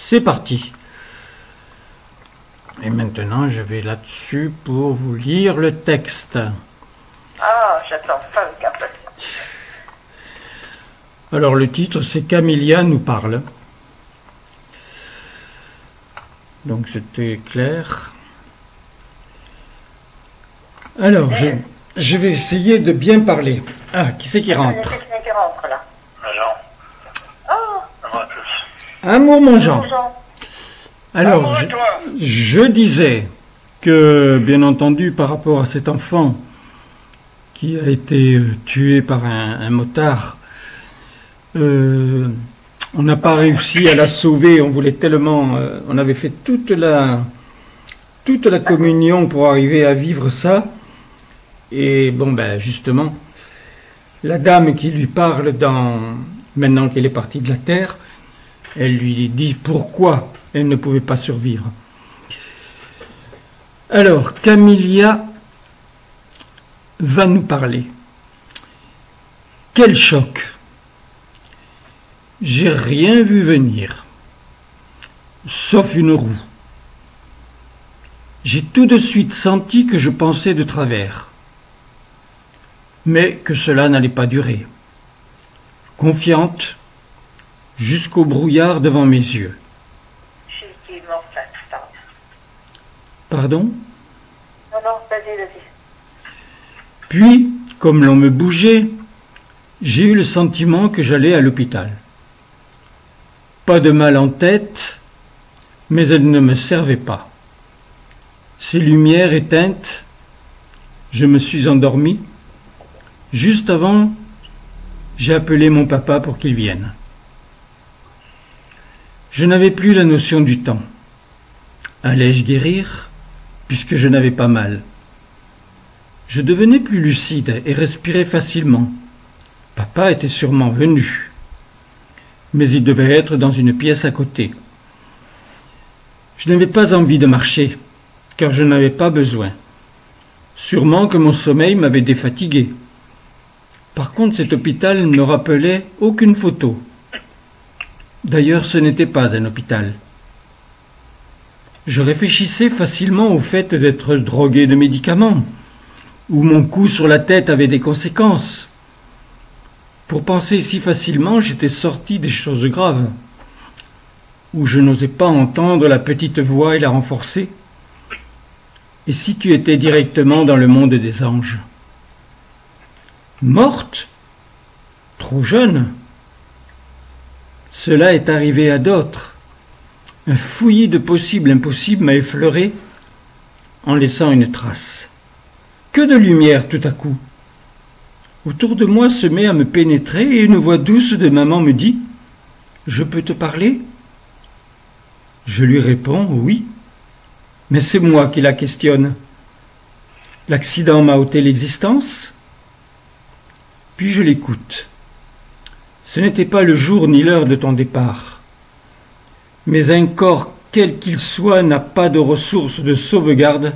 C'est parti. Et maintenant, je vais là-dessus pour vous lire le texte. Ah, j'attends ça avec impatience. Alors, le titre, c'est Camélia nous parle. Donc, c'était clair. Alors, je vais essayer de bien parler. Ah, qui c'est qui rentre? Il y a quelqu'un qui rentre là. Jean. Ah, Bonjour à tous. Amour, mon Jean. bonjour. Alors, Amour à toi. je disais que, bien entendu, par rapport à cet enfant qui a été tué par un motard, on n'a pas réussi à la sauver. On voulait tellement, on avait fait toute la communion pour arriver à vivre ça. Et bon, ben justement, la dame qui lui parle maintenant qu'elle est partie de la terre, elle lui dit pourquoi elle ne pouvait pas survivre. Alors, Camélia va nous parler. Quel choc! J'ai rien vu venir, sauf une roue. J'ai tout de suite senti que je pensais de travers, mais que cela n'allait pas durer. Confiante, jusqu'au brouillard devant mes yeux. Je suis morte, pardon. Pardon? Non, non, vas-y, vas-y. Puis, comme l'on me bougeait, j'ai eu le sentiment que j'allais à l'hôpital. Pas de mal en tête, mais elle ne me servait pas. Ces lumières éteintes, je me suis endormi. Juste avant, j'ai appelé mon papa pour qu'il vienne. Je n'avais plus la notion du temps. Allais-je guérir, puisque je n'avais pas mal? Je devenais plus lucide et respirais facilement. Papa était sûrement venu, mais il devait être dans une pièce à côté. Je n'avais pas envie de marcher, car je n'avais pas besoin. Sûrement que mon sommeil m'avait défatigué. Par contre, cet hôpital ne rappelait aucune photo. D'ailleurs, ce n'était pas un hôpital. Je réfléchissais facilement au fait d'être drogué de médicaments, où mon coup sur la tête avait des conséquences. Pour penser si facilement, j'étais sorti des choses graves, où je n'osais pas entendre la petite voix et la renforcer. Et si tu étais directement dans le monde des anges? Morte? Trop jeune? Cela est arrivé à d'autres. Un fouillis de possible impossible m'a effleuré en laissant une trace. Que de lumière tout à coup! Autour de moi se met à me pénétrer et une voix douce de maman me dit « Je peux te parler ?» Je lui réponds « Oui ». Mais c'est moi qui la questionne. L'accident m'a ôté l'existence? Puis je l'écoute. Ce n'était pas le jour ni l'heure de ton départ. Mais un corps, quel qu'il soit, n'a pas de ressources de sauvegarde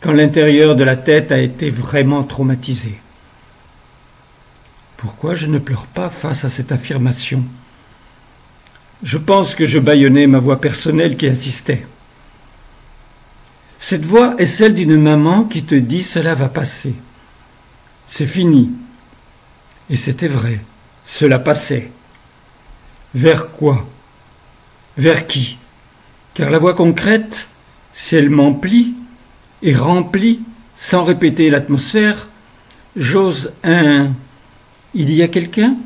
quand l'intérieur de la tête a été vraiment traumatisé. Pourquoi je ne pleure pas face à cette affirmation? Je pense que je bâillonnais ma voix personnelle qui insistait. Cette voix est celle d'une maman qui te dit « Cela va passer. C'est fini. » Et c'était vrai. Cela passait. Vers quoi? Vers qui? Car la voix concrète, si elle m'emplit et remplit sans répéter l'atmosphère, j'ose un « Il y a quelqu'un ?»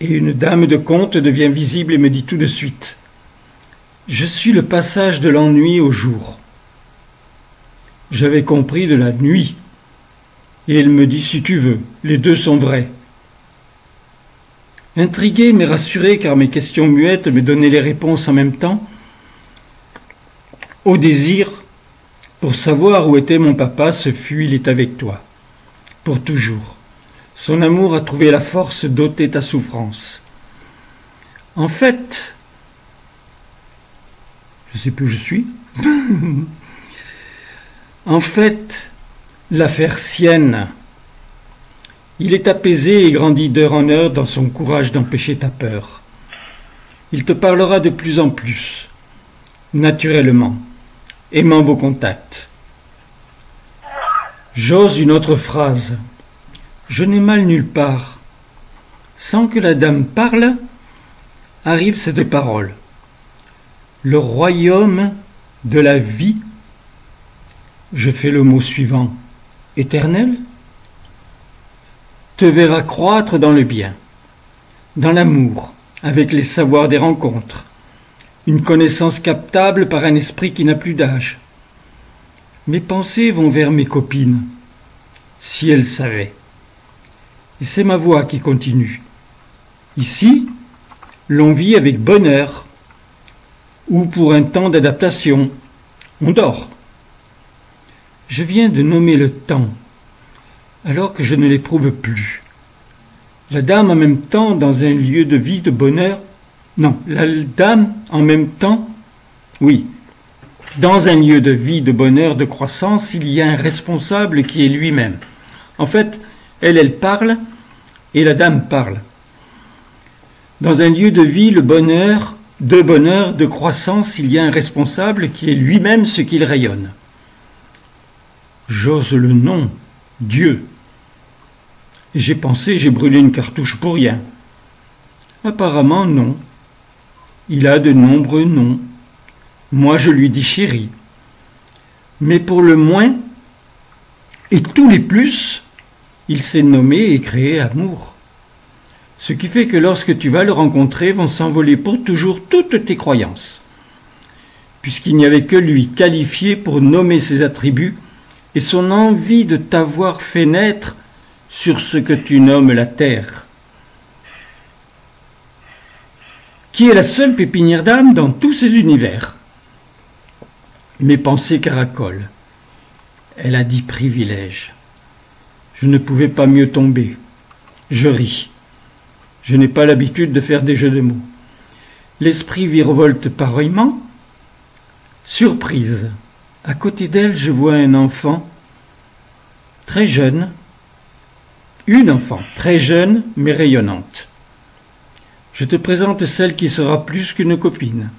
Et une dame de conte devient visible et me dit tout de suite « Je suis le passage de l'ennui au jour. » J'avais compris de la nuit. Et elle me dit « Si tu veux, les deux sont vrais. » Intrigué mais rassuré car mes questions muettes me donnaient les réponses en même temps, au désir, pour savoir où était mon papa, ce fut « Il est avec toi. » Pour toujours. Son amour a trouvé la force d'ôter ta souffrance. En fait, je ne sais plus où je suis. En fait, l'affaire sienne. Il est apaisé et grandit d'heure en heure dans son courage d'empêcher ta peur. Il te parlera de plus en plus, naturellement, aimant vos contacts. J'ose une autre phrase. Je n'ai mal nulle part. Sans que la dame parle, arrive cette parole. Le royaume de la vie, je fais le mot suivant, éternel, te verra croître dans le bien, dans l'amour, avec les savoirs des rencontres, une connaissance captable par un esprit qui n'a plus d'âge. Mes pensées vont vers mes copines, si elles savaient. Et c'est ma voix qui continue. Ici, l'on vit avec bonheur, ou pour un temps d'adaptation, on dort. Je viens de nommer le temps, alors que je ne l'éprouve plus. La dame en même temps dans un lieu de vie de bonheur, non, la dame en même temps, oui, dans un lieu de vie de bonheur, de croissance, il y a un responsable qui est lui-même. En fait, elle parle et la dame parle. Dans un lieu de vie, le bonheur, de croissance, il y a un responsable qui est lui-même ce qu'il rayonne. J'ose le nom, Dieu. Et j'ai pensé, j'ai brûlé une cartouche pour rien. Apparemment, non. Il a de nombreux noms. Moi, je lui dis chéri. Mais pour le moins, et tous les plus, il s'est nommé et créé amour. Ce qui fait que lorsque tu vas le rencontrer, vont s'envoler pour toujours toutes tes croyances. Puisqu'il n'y avait que lui qualifié pour nommer ses attributs et son envie de t'avoir fait naître sur ce que tu nommes la terre, qui est la seule pépinière d'âme dans tous ces univers. Mes pensées caracolent. Elle a dit privilège. Je ne pouvais pas mieux tomber. Je ris. Je n'ai pas l'habitude de faire des jeux de mots. L'esprit virevolte pareillement. Surprise. À côté d'elle, je vois un enfant très jeune, une enfant très jeune mais rayonnante. Je te présente celle qui sera plus qu'une copine.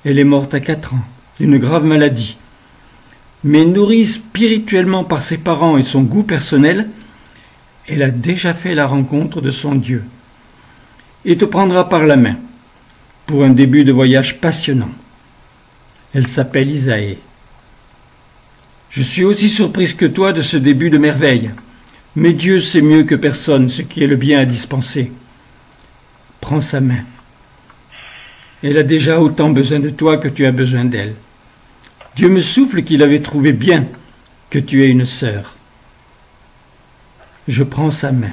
Elle est morte à 4 ans, d'une grave maladie. Mais nourrie spirituellement par ses parents et son goût personnel, elle a déjà fait la rencontre de son Dieu et te prendra par la main pour un début de voyage passionnant. Elle s'appelle Isaïe. Je suis aussi surprise que toi de ce début de merveille, mais Dieu sait mieux que personne ce qui est le bien à dispenser. Prends sa main. Elle a déjà autant besoin de toi que tu as besoin d'elle. Dieu me souffle qu'il avait trouvé bien que tu es une sœur. Je prends sa main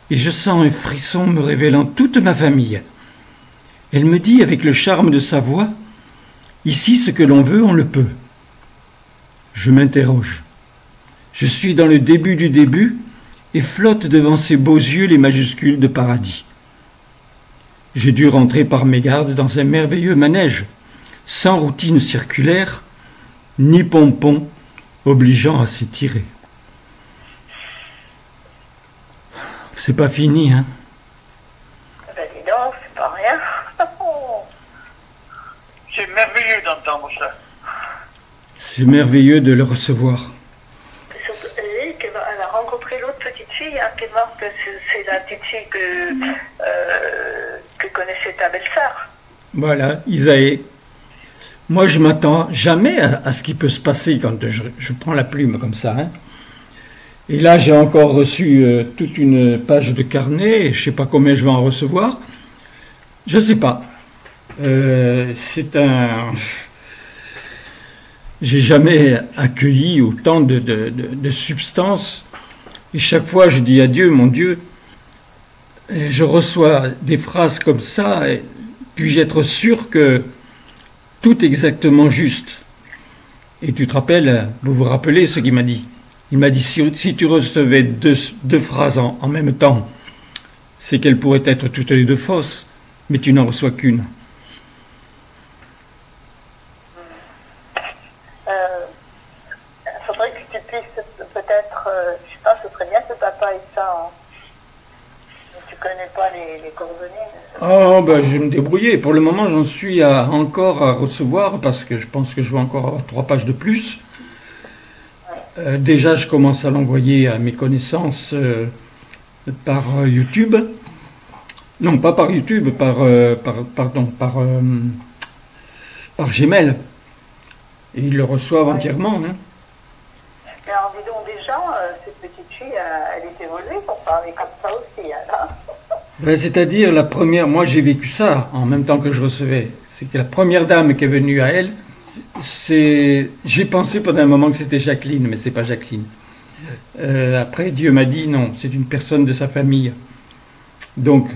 et je sens un frisson me révélant toute ma famille. Elle me dit avec le charme de sa voix, « Ici, ce que l'on veut, on le peut. » Je m'interroge. Je suis dans le début du début et flotte devant ses beaux yeux les majuscules de paradis. J'ai dû rentrer par mégarde dans un merveilleux manège, sans routine circulaire, ni pompon obligeant à s'étirer. C'est pas fini, hein? Ben dis donc, c'est pas rien. C'est merveilleux d'entendre ça. C'est merveilleux de le recevoir. Elle a rencontré l'autre petite fille qui est morte. C'est la petite fille que connaissait ta belle-sœur. Voilà, Isaïe. Moi, je m'attends jamais à ce qui peut se passer quand je prends la plume comme ça. Hein. Et là, j'ai encore reçu toute une page de carnet. Je ne sais pas combien je vais en recevoir. Je ne sais pas. C'est un... J'ai jamais accueilli autant de substances. Et chaque fois, je dis à Dieu, mon Dieu, je reçois des phrases comme ça, et puis-je être sûr que tout est exactement juste. Et tu te rappelles, vous vous rappelez ce qu'il m'a dit? Il m'a dit, si tu recevais deux phrases en même temps, c'est qu'elles pourraient être toutes les deux fausses, mais tu n'en reçois qu'une. Il faudrait que tu puisses peut-être, je sais pas, ce serait bien que papa ait ça. Hein. Tu connais pas les coordonnées. Oh, ben, je vais me débrouiller. Pour le moment, j'en suis encore à recevoir parce que je pense que je vais encore avoir 3 pages de plus. Déjà, je commence à l'envoyer à mes connaissances par YouTube. Non, pas par YouTube, par Gmail. Et ils le reçoivent entièrement. Hein. Mais alors, dis donc, déjà, cette petite fille, elle est évoluée pour parler comme ça aussi. Hein. Ben, c'est-à-dire, la première, moi j'ai vécu ça en même temps que je recevais. C'est que la première dame qui est venue à elle, j'ai pensé pendant un moment que c'était Jacqueline, mais c'est pas Jacqueline. Après, Dieu m'a dit non, c'est une personne de sa famille. Donc,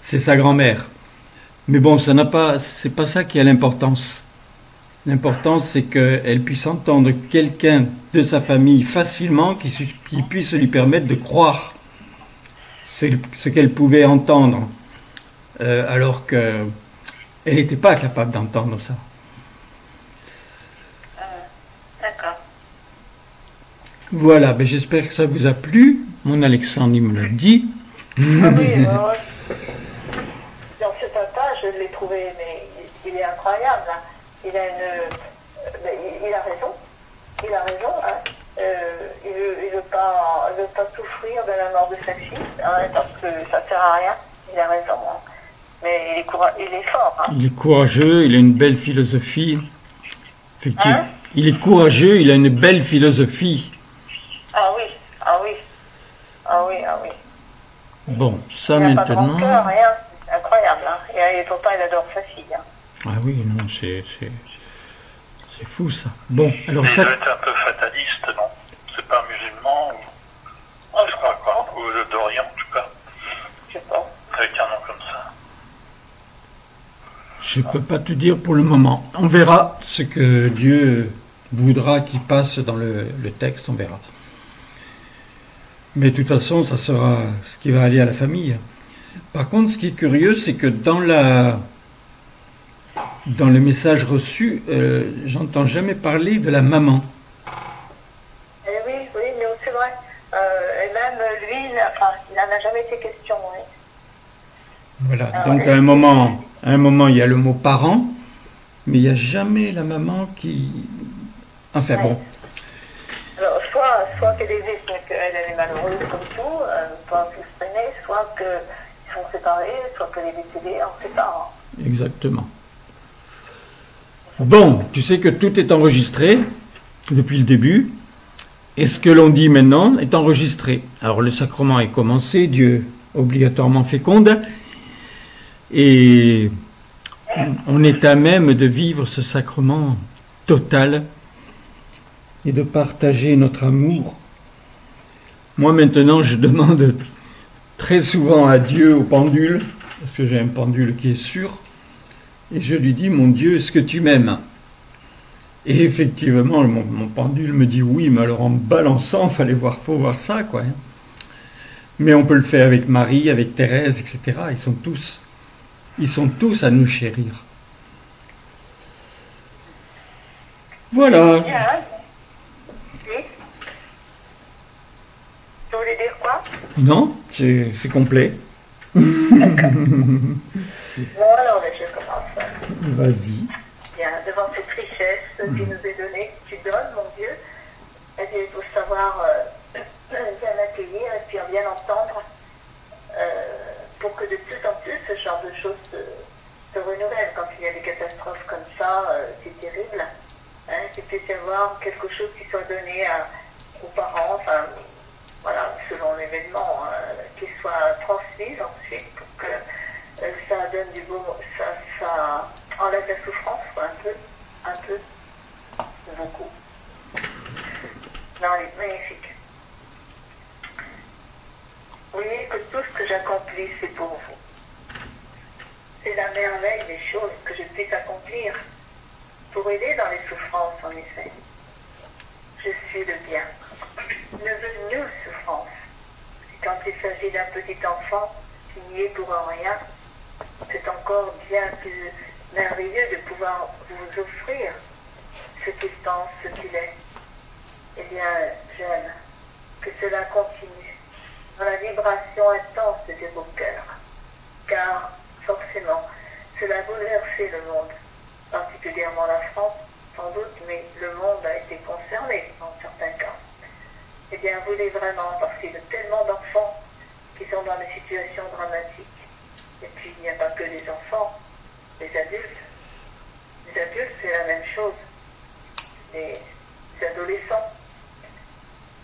c'est sa grand-mère. Mais bon, c'est pas ça qui a l'importance. L'importance, c'est qu'elle puisse entendre quelqu'un de sa famille facilement qui puisse lui permettre de croire ce qu'elle pouvait entendre, alors qu'elle n'était pas capable d'entendre ça. D'accord. Voilà, ben j'espère que ça vous a plu. Mon Alexandre, il me l'a dit. Ah oui, dans ce papa, je l'ai trouvé, mais il est incroyable. Hein. Il a il a raison. Il a raison. Hein. Il veut pas souffrir de la mort de sa fille, hein, parce que ça sert à rien. Il a raison. Hein. Mais il est fort. Hein. Il est courageux, il a une belle philosophie. Effectivement. Hein? Il est courageux, il a une belle philosophie. Ah oui, ah oui. Ah oui, ah oui. Bon, ça il n'a maintenant. pas de rancœur, rien. C'est incroyable. Hein. Et pourtant, il adore sa fille. Hein. Ah oui, non, c'est fou ça. Bon, alors Il ça. doit être un peu fataliste, non? C'est pas musulman ou... Ah, je crois quoi. Ou d'Orient, en tout cas. Je sais pas. Avec un nom comme ça. Je ne peux pas te dire pour le moment. On verra ce que Dieu voudra qui passe dans le texte, on verra. Mais de toute façon, ça sera ce qui va aller à la famille. Par contre, ce qui est curieux, c'est que dans le message reçu, j'entends jamais parler de la maman. Eh oui, oui, mais c'est vrai. Et même lui, il n'en a jamais été question. Oui. Voilà. Alors, Donc à un moment, il y a le mot parent, mais il n'y a jamais la maman qui. Enfin bon. Alors, soit qu'elle existe, mais qu'elle est malheureuse comme tout, pas frustrer, soit qu'ils sont séparés, soit qu'elle est décédée, on ne sait pas. Hein. Exactement. Bon, tu sais que tout est enregistré depuis le début, et ce que l'on dit maintenant est enregistré. Alors le sacrement est commencé, Dieu obligatoirement féconde, et on est à même de vivre ce sacrement total et de partager notre amour. Moi maintenant, je demande très souvent à Dieu au pendule, parce que j'ai un pendule qui est sûr, et je lui dis, mon Dieu, est-ce que tu m'aimes? Et effectivement, mon pendule me dit oui, mais alors en balançant, faut voir ça, quoi. Mais on peut le faire avec Marie, avec Thérèse, etc. Ils sont tous à nous chérir. Voilà. Bien, hein. Oui. Tu voulais dire quoi? Non, c'est complet. Bon, alors, je commence. Vas-y. Bien, devant cette richesse qui nous est donnée, que tu donnes, mon Dieu, eh bien, il faut savoir bien accueillir et puis bien entendre pour que de plus en plus ce genre de choses se renouvellent. Quand il y a des catastrophes comme ça, c'est terrible. Hein, qu'il puisse y avoir quelque chose qui soit donné aux parents, enfin, voilà, selon l'événement, qui soit transmis ensuite pour que ça donne du beau, ça enlève la souffrance, quoi, un peu, beaucoup. Non, elle est magnifique. Vous voyez que tout ce que j'accomplis, c'est pour vous. C'est la merveille des choses que je puisse accomplir pour aider dans les souffrances, en effet. Je suis le bien. Ne veux nulle souffrance. Et quand il s'agit d'un petit enfant qui n'y est pour rien, c'est encore bien plus merveilleux de pouvoir vous offrir ce qu'il pense, ce qu'il est. Eh bien, j'aime que cela continue dans la vibration intense de vos cœurs. Car forcément. Cela a bouleversé le monde, particulièrement la France, sans doute, mais le monde a été concerné en certains cas. Eh bien, vous voulez vraiment, parce qu'il y a tellement d'enfants qui sont dans des situations dramatiques. Et puis, il n'y a pas que les enfants, les adultes. Les adultes, c'est la même chose. Les adolescents.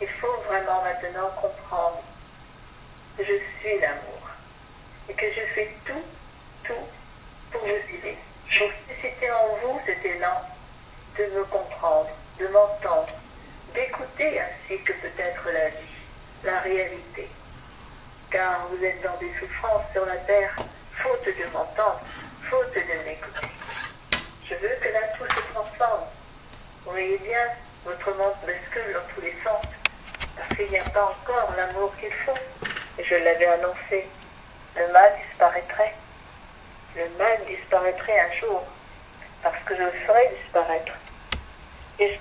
Il faut vraiment maintenant comprendre que je suis l'amour et que je fais tout pour vous aider, pour susciter en vous cet élan de me comprendre, de m'entendre, d'écouter ainsi que peut-être la vie, la réalité. Car vous êtes dans des souffrances sur la terre, faute de m'entendre, faute de m'écouter. Je veux que là tout se transforme. Vous voyez bien, votre monde bascule dans tous les sens, parce qu'il n'y a pas encore l'amour qu'il faut. Et je l'avais annoncé, le mal disparaîtrait. Le mal disparaîtrait un jour, parce que je le ferai disparaître. Et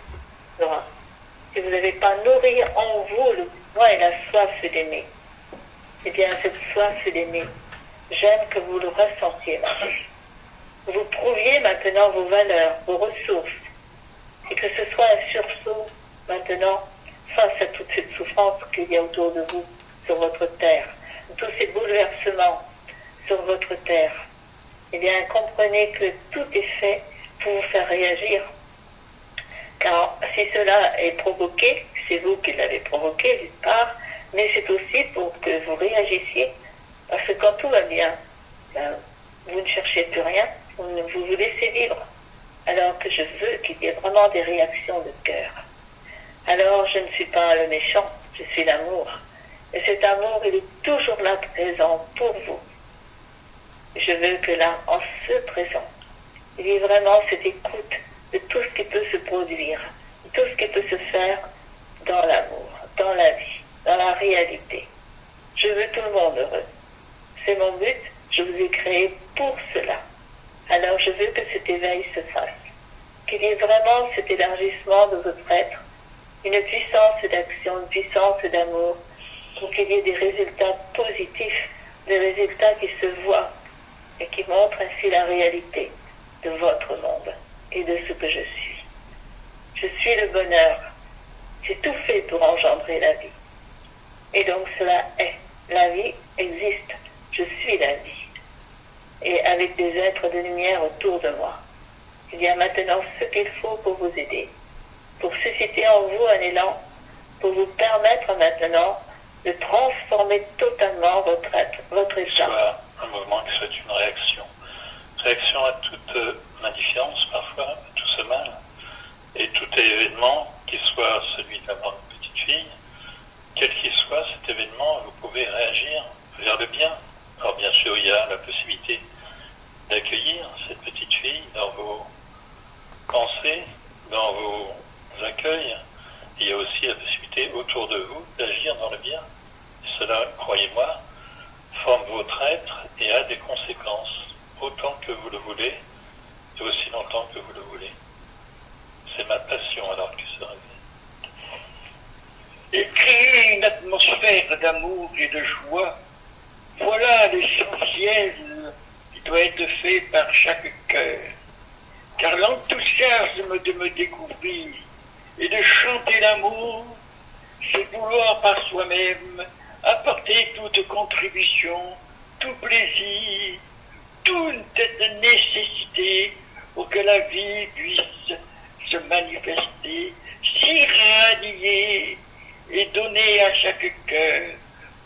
si vous n'avez pas nourri en vous le besoin et la soif d'aimer, eh bien cette soif d'aimer, j'aime que vous le ressentiez maintenant. Vous prouviez maintenant vos valeurs, vos ressources, et que ce soit un sursaut maintenant face à toute cette souffrance qu'il y a autour de vous, sur votre terre, tous ces bouleversements sur votre terre. Eh bien, comprenez que tout est fait pour vous faire réagir. Car si cela est provoqué, c'est vous qui l'avez provoqué d'une part, mais c'est aussi pour que vous réagissiez. Parce que quand tout va bien, vous ne cherchez plus rien, vous vous laissez vivre. Alors que je veux qu'il y ait vraiment des réactions de cœur. Alors je ne suis pas le méchant, je suis l'amour. Et cet amour, il est toujours là présent pour vous. Je veux que là, en ce présent, il y ait vraiment cette écoute de tout ce qui peut se produire, de tout ce qui peut se faire dans l'amour, dans la vie, dans la réalité. Je veux tout le monde heureux. C'est mon but, je vous ai créé pour cela. Alors je veux que cet éveil se fasse, qu'il y ait vraiment cet élargissement de votre être, une puissance d'action, une puissance d'amour, pour qu'il y ait des résultats positifs, des résultats qui se voient et qui montrent ainsi la réalité de votre monde et de ce que je suis. Je suis le bonheur. J'ai tout fait pour engendrer la vie. Et donc cela est. La vie existe. Je suis la vie. Et avec des êtres de lumière autour de moi. Il y a maintenant ce qu'il faut pour vous aider, pour susciter en vous un élan, pour vous permettre maintenant de transformer totalement votre être, votre état. Soit un mouvement qui soit une réaction. Réaction à toute indifférence parfois, à tout ce mal. Et tout événement, qui soit celui d'avoir une petite fille, quel qu'il soit cet événement, vous pouvez réagir vers le bien. Alors bien sûr, il y a la possibilité d'accueillir cette petite fille dans vos pensées, dans vos accueils. Il y a aussi la possibilité autour de vous d'agir dans le bien. Et cela, croyez-moi, forme votre être et a des conséquences, autant que vous le voulez et aussi longtemps que vous le voulez. C'est ma passion alors que ça révèle. Et créer une atmosphère d'amour et de joie, voilà l'essentiel qui doit être fait par chaque cœur. Car l'enthousiasme de me découvrir et de chanter l'amour, c'est vouloir par soi-même apporter toute contribution, tout plaisir, toute nécessité pour que la vie puisse se manifester, s'irradier et donner à chaque cœur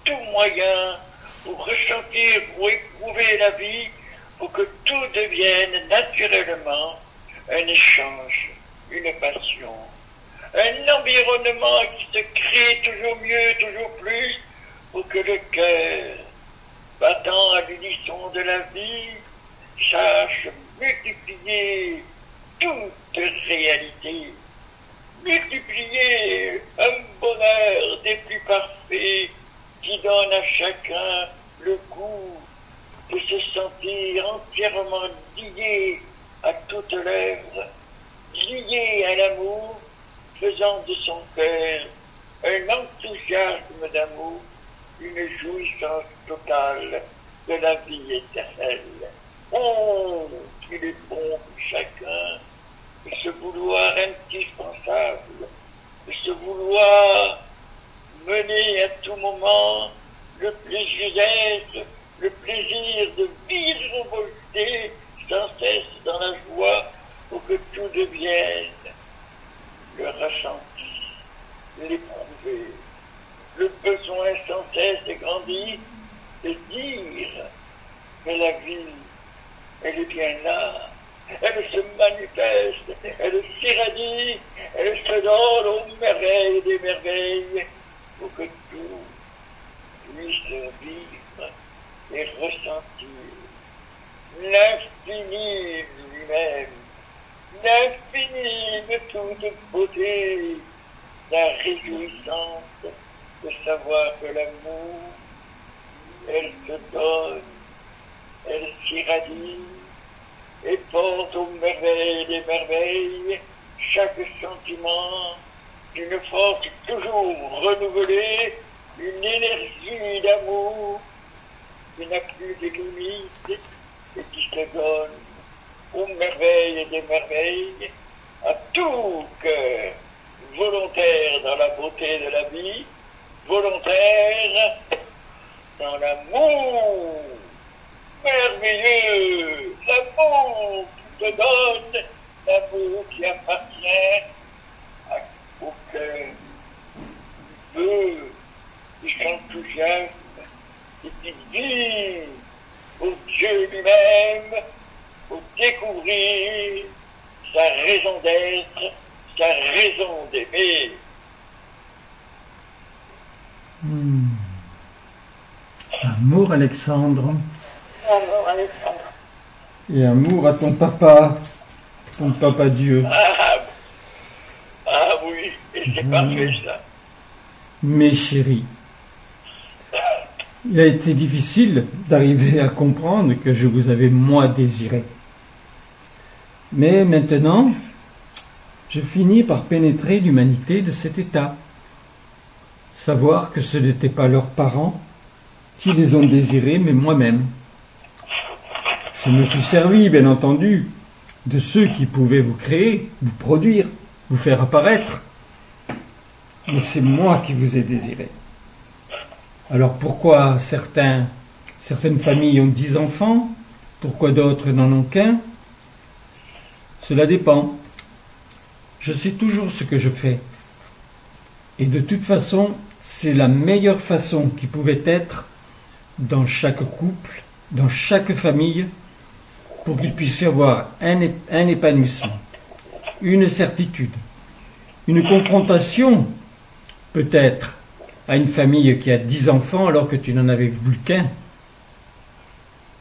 tout moyen pour ressentir, pour éprouver la vie, pour que tout devienne naturellement un échange, une passion, un environnement qui se crée toujours mieux, toujours plus, pour que le cœur, battant à l'unisson de la vie, sache multiplier toute réalité, multiplier un bonheur des plus parfaits qui donne à chacun le goût de se sentir entièrement lié à toute l'œuvre, lié à l'amour, faisant de son cœur un enthousiasme d'amour, une jouissance totale que la vie éternelle. Oh, qu'il est bon que chacun, et ce vouloir indispensable, et ce vouloir mener à tout moment le plaisir d'être, le plaisir de virevolter sans cesse dans la joie pour que tout devienne le ressenti, l'éprouver, le besoin sans cesse grandit de dire que la vie, elle est bien là, elle se manifeste, elle s'irradie, elle se donne aux merveilles des merveilles pour que tout puisse vivre et ressentir l'infini lui-même, l'infini de toute beauté, la réjouissance de savoir que l'amour, elle se donne, elle s'irradie et porte aux merveilles des merveilles chaque sentiment d'une force toujours renouvelée, une énergie d'amour qui n'a plus de limites et qui se donne aux merveilles des merveilles, à tout cœur volontaire dans la beauté de la vie, volontaire dans l'amour merveilleux, l'amour qui te donne, l'amour qui appartient au cœur qui veut, qui s'enthousiasme et qui vit au Dieu lui-même pour découvrir sa raison d'être, sa raison d'aimer. Amour, Alexandre. Amour, Alexandre. Et amour à ton papa Dieu. Ah oui, et c'est parfait ça. Mes chéris, il a été difficile d'arriver à comprendre que je vous avais moi désiré. Mais maintenant, je finis par pénétrer l'humanité de cet état. Savoir que ce n'étaient pas leurs parents qui les ont désirés, mais moi-même. Je me suis servi, bien entendu, de ceux qui pouvaient vous créer, vous produire, vous faire apparaître. Mais c'est moi qui vous ai désiré. Alors pourquoi certaines familles ont 10 enfants, pourquoi d'autres n'en ont qu'un? Cela dépend. Je sais toujours ce que je fais. Et de toute façon, c'est la meilleure façon qui pouvait être dans chaque couple, dans chaque famille, pour qu'il puisse y avoir un épanouissement, une certitude, une confrontation, peut-être, à une famille qui a 10 enfants alors que tu n'en avais voulu qu'un,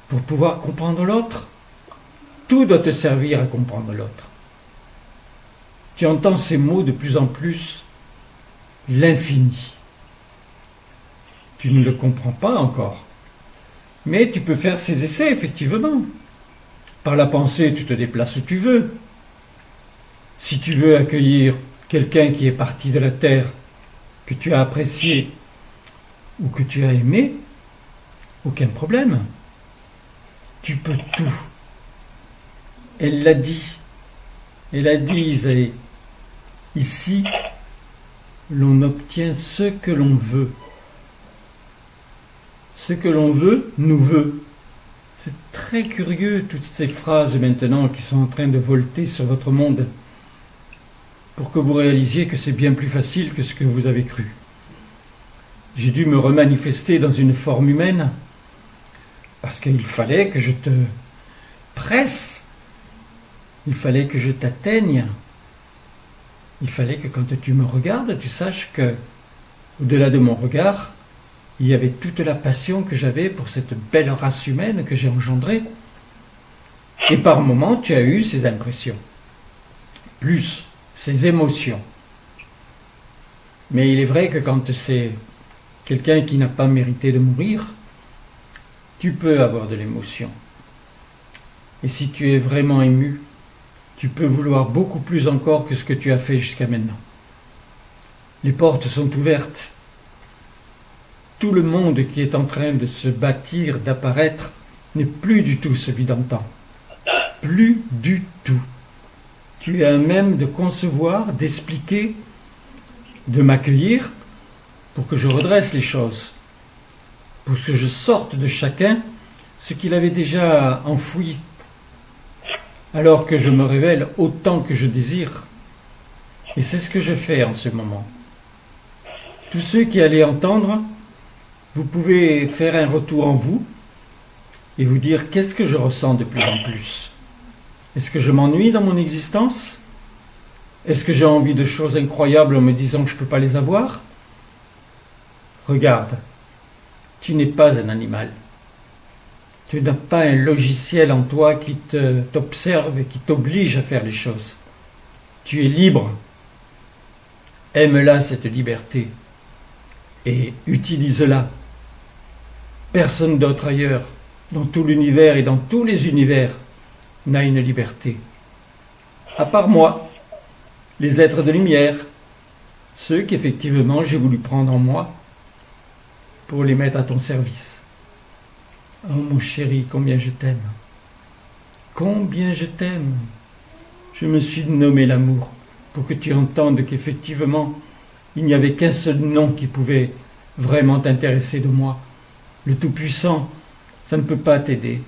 pour pouvoir comprendre l'autre. Tout doit te servir à comprendre l'autre. Tu entends ces mots de plus en plus, l'infini. Tu ne le comprends pas encore, mais tu peux faire ces essais, effectivement. Par la pensée, tu te déplaces où tu veux. Si tu veux accueillir quelqu'un qui est parti de la terre, que tu as apprécié ou que tu as aimé, aucun problème. Tu peux tout. Elle l'a dit. Elle a dit, Isaïe, ici, l'on obtient ce que l'on veut. Ce que l'on veut, nous veut. C'est très curieux, toutes ces phrases maintenant qui sont en train de volter sur votre monde, pour que vous réalisiez que c'est bien plus facile que ce que vous avez cru. J'ai dû me remanifester dans une forme humaine, parce qu'il fallait que je te presse, il fallait que je t'atteigne, il fallait que quand tu me regardes, tu saches que, au-delà de mon regard, il y avait toute la passion que j'avais pour cette belle race humaine que j'ai engendrée. Et par moments, tu as eu ces impressions, plus ces émotions. Mais il est vrai que quand c'est quelqu'un qui n'a pas mérité de mourir, tu peux avoir de l'émotion. Et si tu es vraiment ému, tu peux vouloir beaucoup plus encore que ce que tu as fait jusqu'à maintenant. Les portes sont ouvertes. tout le monde qui est en train de se bâtir, d'apparaître, n'est plus du tout celui d'antan. Plus du tout. Tu es à même de concevoir, d'expliquer, de m'accueillir pour que je redresse les choses, pour que je sorte de chacun ce qu'il avait déjà enfoui, alors que je me révèle autant que je désire. Et c'est ce que je fais en ce moment. Tous ceux qui allaient entendre, vous pouvez faire un retour en vous et vous dire qu'est-ce que je ressens de plus en plus. Est-ce que je m'ennuie dans mon existence? Est-ce que j'ai envie de choses incroyables en me disant que je ne peux pas les avoir? Regarde, tu n'es pas un animal. Tu n'as pas un logiciel en toi qui t'observe et qui t'oblige à faire les choses. Tu es libre. Aime-la, cette liberté, et utilise-la. Personne d'autre ailleurs, dans tout l'univers et dans tous les univers, n'a une liberté. À part moi, les êtres de lumière, ceux qu'effectivement j'ai voulu prendre en moi pour les mettre à ton service. Oh mon chéri, combien je t'aime. Combien je t'aime. Je me suis nommé l'amour pour que tu entendes qu'effectivement, il n'y avait qu'un seul nom qui pouvait vraiment t'intéresser de moi. Le Tout-Puissant, ça ne peut pas t'aider.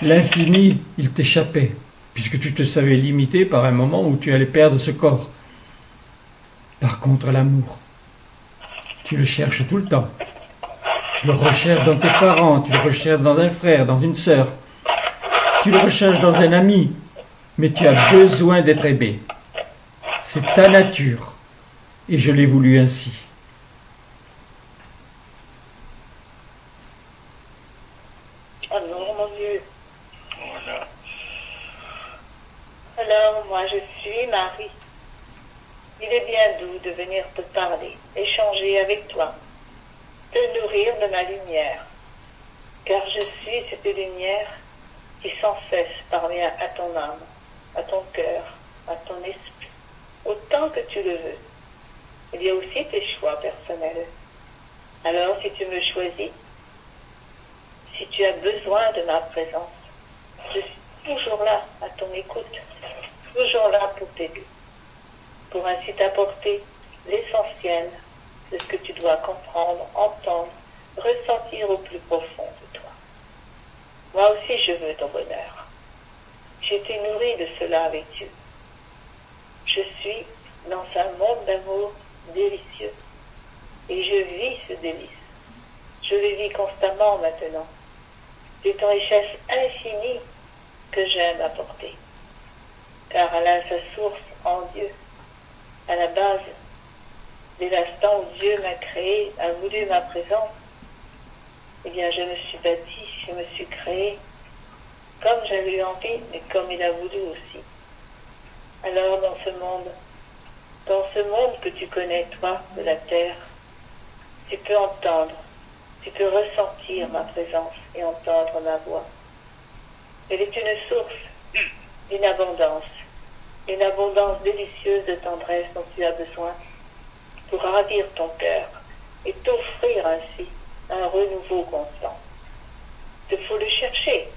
L'infini, il t'échappait, puisque tu te savais limité par un moment où tu allais perdre ce corps. Par contre, l'amour, tu le cherches tout le temps. Tu le recherches dans tes parents, tu le recherches dans un frère, dans une sœur. Tu le recherches dans un ami, mais tu as besoin d'être aimé. C'est ta nature, et je l'ai voulu ainsi. Oh non, mon Dieu. Voilà. Alors, moi, je suis Marie. Il est bien doux de venir te parler, échanger avec toi, te nourrir de ma lumière, car je suis cette lumière qui sans cesse parvient à ton âme, à ton cœur, à ton esprit, autant que tu le veux. Il y a aussi tes choix personnels. Alors, si tu me choisis, si tu as besoin de ma présence, je suis toujours là, à ton écoute, toujours là pour t'aider, pour ainsi t'apporter l'essentiel de ce que tu dois comprendre, entendre, ressentir au plus profond de toi. Moi aussi, je veux ton bonheur. J'ai été nourrie de cela avec Dieu. Je suis dans un monde d'amour délicieux et je vis ce délice. Je le vis constamment maintenant. C'est une richesse infinie que j'aime apporter, car elle a sa source en Dieu. À la base, dès l'instant où Dieu m'a créé, a voulu ma présence, eh bien je me suis bâtie, je me suis créée comme j'avais eu envie, mais comme il a voulu aussi. Alors dans ce monde que tu connais, toi, de la terre, tu peux entendre, tu peux ressentir ma présence et entendre ma voix. Elle est une source, une abondance délicieuse de tendresse dont tu as besoin pour ravir ton cœur et t'offrir ainsi un renouveau constant. Il faut le chercher.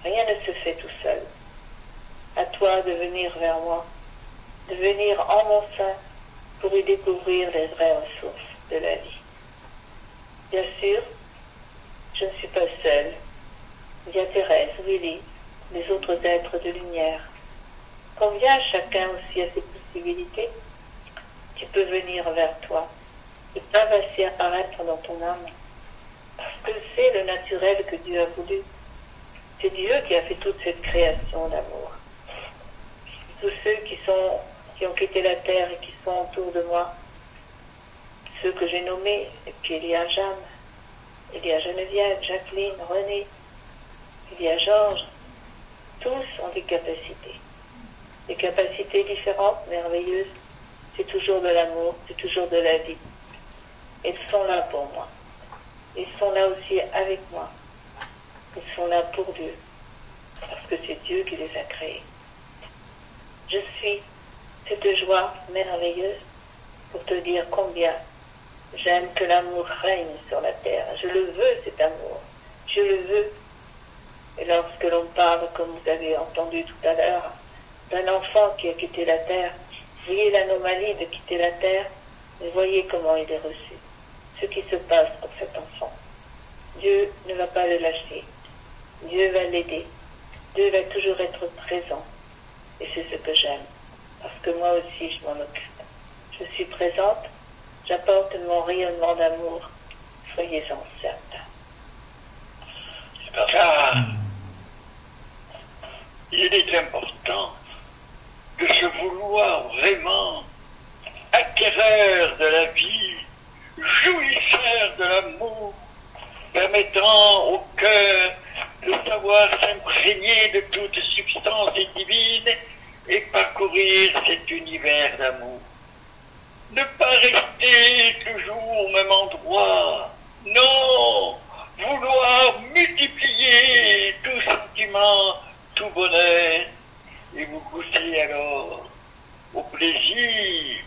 Rien ne se fait tout seul. À toi de venir vers moi, de venir en mon sein pour y découvrir les vraies ressources de la vie. Bien sûr, je ne suis pas seule. Il y a Thérèse, Willy, les autres êtres de lumière. Combien chacun aussi a ses possibilités qui peut venir vers toi et peuvent ainsi apparaître dans ton âme. Parce que c'est le naturel que Dieu a voulu. C'est Dieu qui a fait toute cette création d'amour. Tous ceux qui ont quitté la terre et qui sont autour de moi, ceux que j'ai nommés, et puis il y a Jeanne, il y a Geneviève, Jacqueline, René, il y a Georges, tous ont des capacités différentes, merveilleuses. C'est toujours de l'amour, c'est toujours de la vie. Ils sont là pour moi. Ils sont là aussi avec moi. Ils sont là pour Dieu, parce que c'est Dieu qui les a créés. Je suis cette joie merveilleuse pour te dire combien J'aime que l'amour règne sur la terre. Je le veux, cet amour. Je le veux. Et lorsque l'on parle, comme vous avez entendu tout à l'heure, d'un enfant qui a quitté la terre, voyez l'anomalie de quitter la terre, mais voyez comment il est reçu. Ce qui se passe pour cet enfant. Dieu ne va pas le lâcher. Dieu va l'aider. Dieu va toujours être présent. Et c'est ce que j'aime. Parce que moi aussi, je m'en occupe. Je suis présente. J'apporte mon rayonnement d'amour. Soyez-en certains. Car il est important de se vouloir vraiment acquéreur de la vie, jouisseur de l'amour, permettant au cœur de savoir s'imprégner de toute substance divine et parcourir cet univers d'amour. Ne pas rester toujours au même endroit. Non, vouloir multiplier tout sentiment, tout bonheur, et vous goûtez alors au plaisir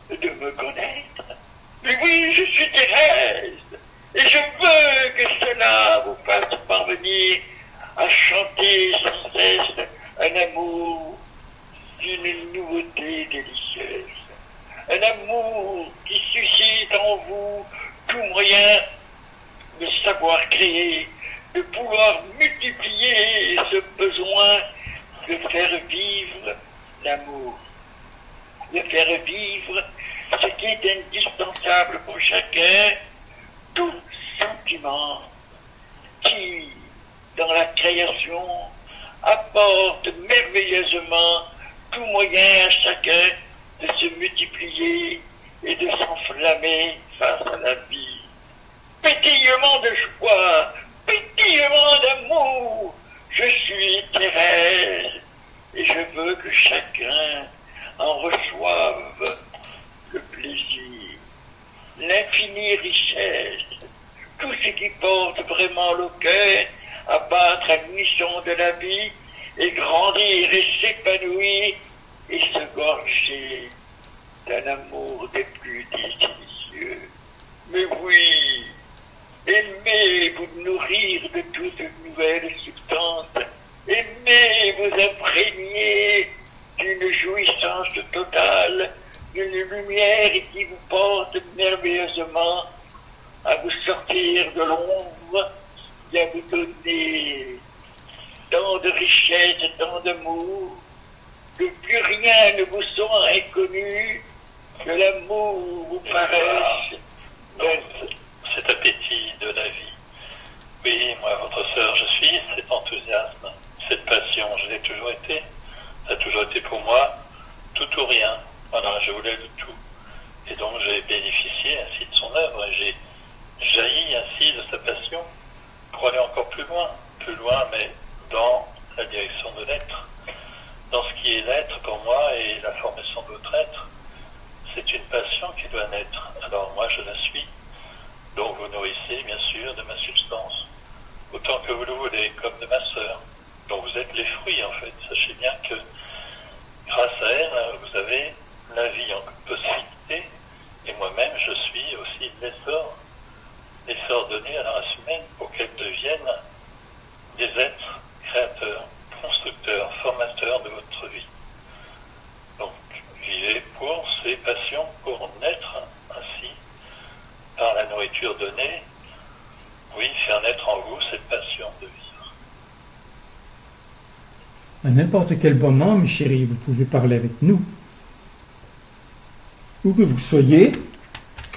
de me connaître. Mais oui, je suis Thérèse, et je veux que cela vous fasse parvenir à chanter sans cesse un amour d'une nouveauté délicieuse. Un amour qui suscite en vous tout moyen de savoir créer, de pouvoir multiplier ce besoin de faire vivre l'amour, de faire vivre ce qui est indispensable pour chacun, tout sentiment qui, dans la création, apporte merveilleusement tout moyen à chacun de se multiplier et de s'enflammer face à la vie. Pétillement de joie, pétillement d'amour, je suis Thérèse et je veux que chacun en reçoive le plaisir, l'infinie richesse, tout ce qui porte vraiment le cœur à battre à l'unisson de la vie et grandir et s'épanouir et se gorger d'un amour des plus délicieux. Mais oui, aimez vous nourrir de toute nouvelle substance, aimez vous imprégner d'une jouissance totale, d'une lumière qui vous porte merveilleusement à vous sortir de l'ombre et à vous donner tant de richesse, tant d'amour, que plus rien ne vous soit inconnu, que l'amour vous paraisse cet appétit de la vie. Oui, moi, votre sœur, je suis cet enthousiasme, cette passion, je l'ai toujours été. Ça a toujours été pour moi tout ou rien. Voilà, je voulais le tout. Et donc, j'ai bénéficié ainsi de son œuvre et j'ai jailli ainsi de sa passion pour aller encore plus loin, mais dans la direction de l'être. Dans ce qui est l'être pour moi et la formation de votre être, c'est une passion qui doit naître. Alors moi je la suis, donc vous nourrissez bien sûr de ma substance, autant que vous le voulez, comme de ma sœur. Donc vous êtes les fruits en fait. Sachez bien que grâce à elle, vous avez la vie en possibilité, et moi-même je suis aussi l'essor donné à la race humaine pour qu'elle devienne des êtres créateurs, constructeurs, formateurs de votre vie. Donc, vivez pour ces passions, pour naître ainsi, par la nourriture donnée, oui, faire naître en vous cette passion de vivre. À n'importe quel moment, mes chéris, vous pouvez parler avec nous. Où que vous soyez,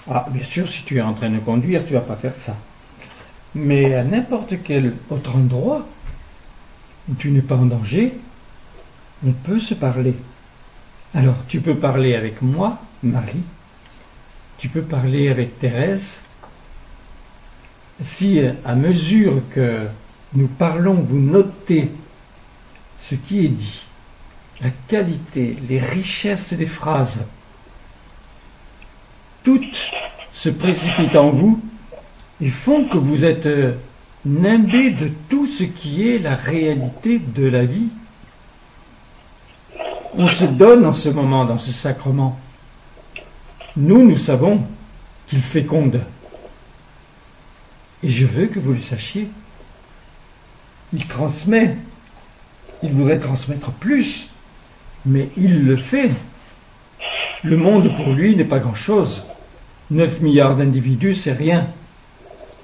bien sûr, si tu es en train de conduire, tu ne vas pas faire ça. Mais à n'importe quel autre endroit, où tu n'es pas en danger, on peut se parler. Alors, tu peux parler avec moi, Marie, tu peux parler avec Thérèse. Si, à mesure que nous parlons, vous notez ce qui est dit, la qualité, les richesses des phrases, toutes se précipitent en vous et font que vous êtes nimbé de tout ce qui est la réalité de la vie. On se donne en ce moment dans ce sacrement. Nous savons qu'il féconde. Et je veux que vous le sachiez. Il transmet. Il voudrait transmettre plus, mais il le fait. Le monde pour lui n'est pas grand-chose. 9 milliards d'individus, c'est rien.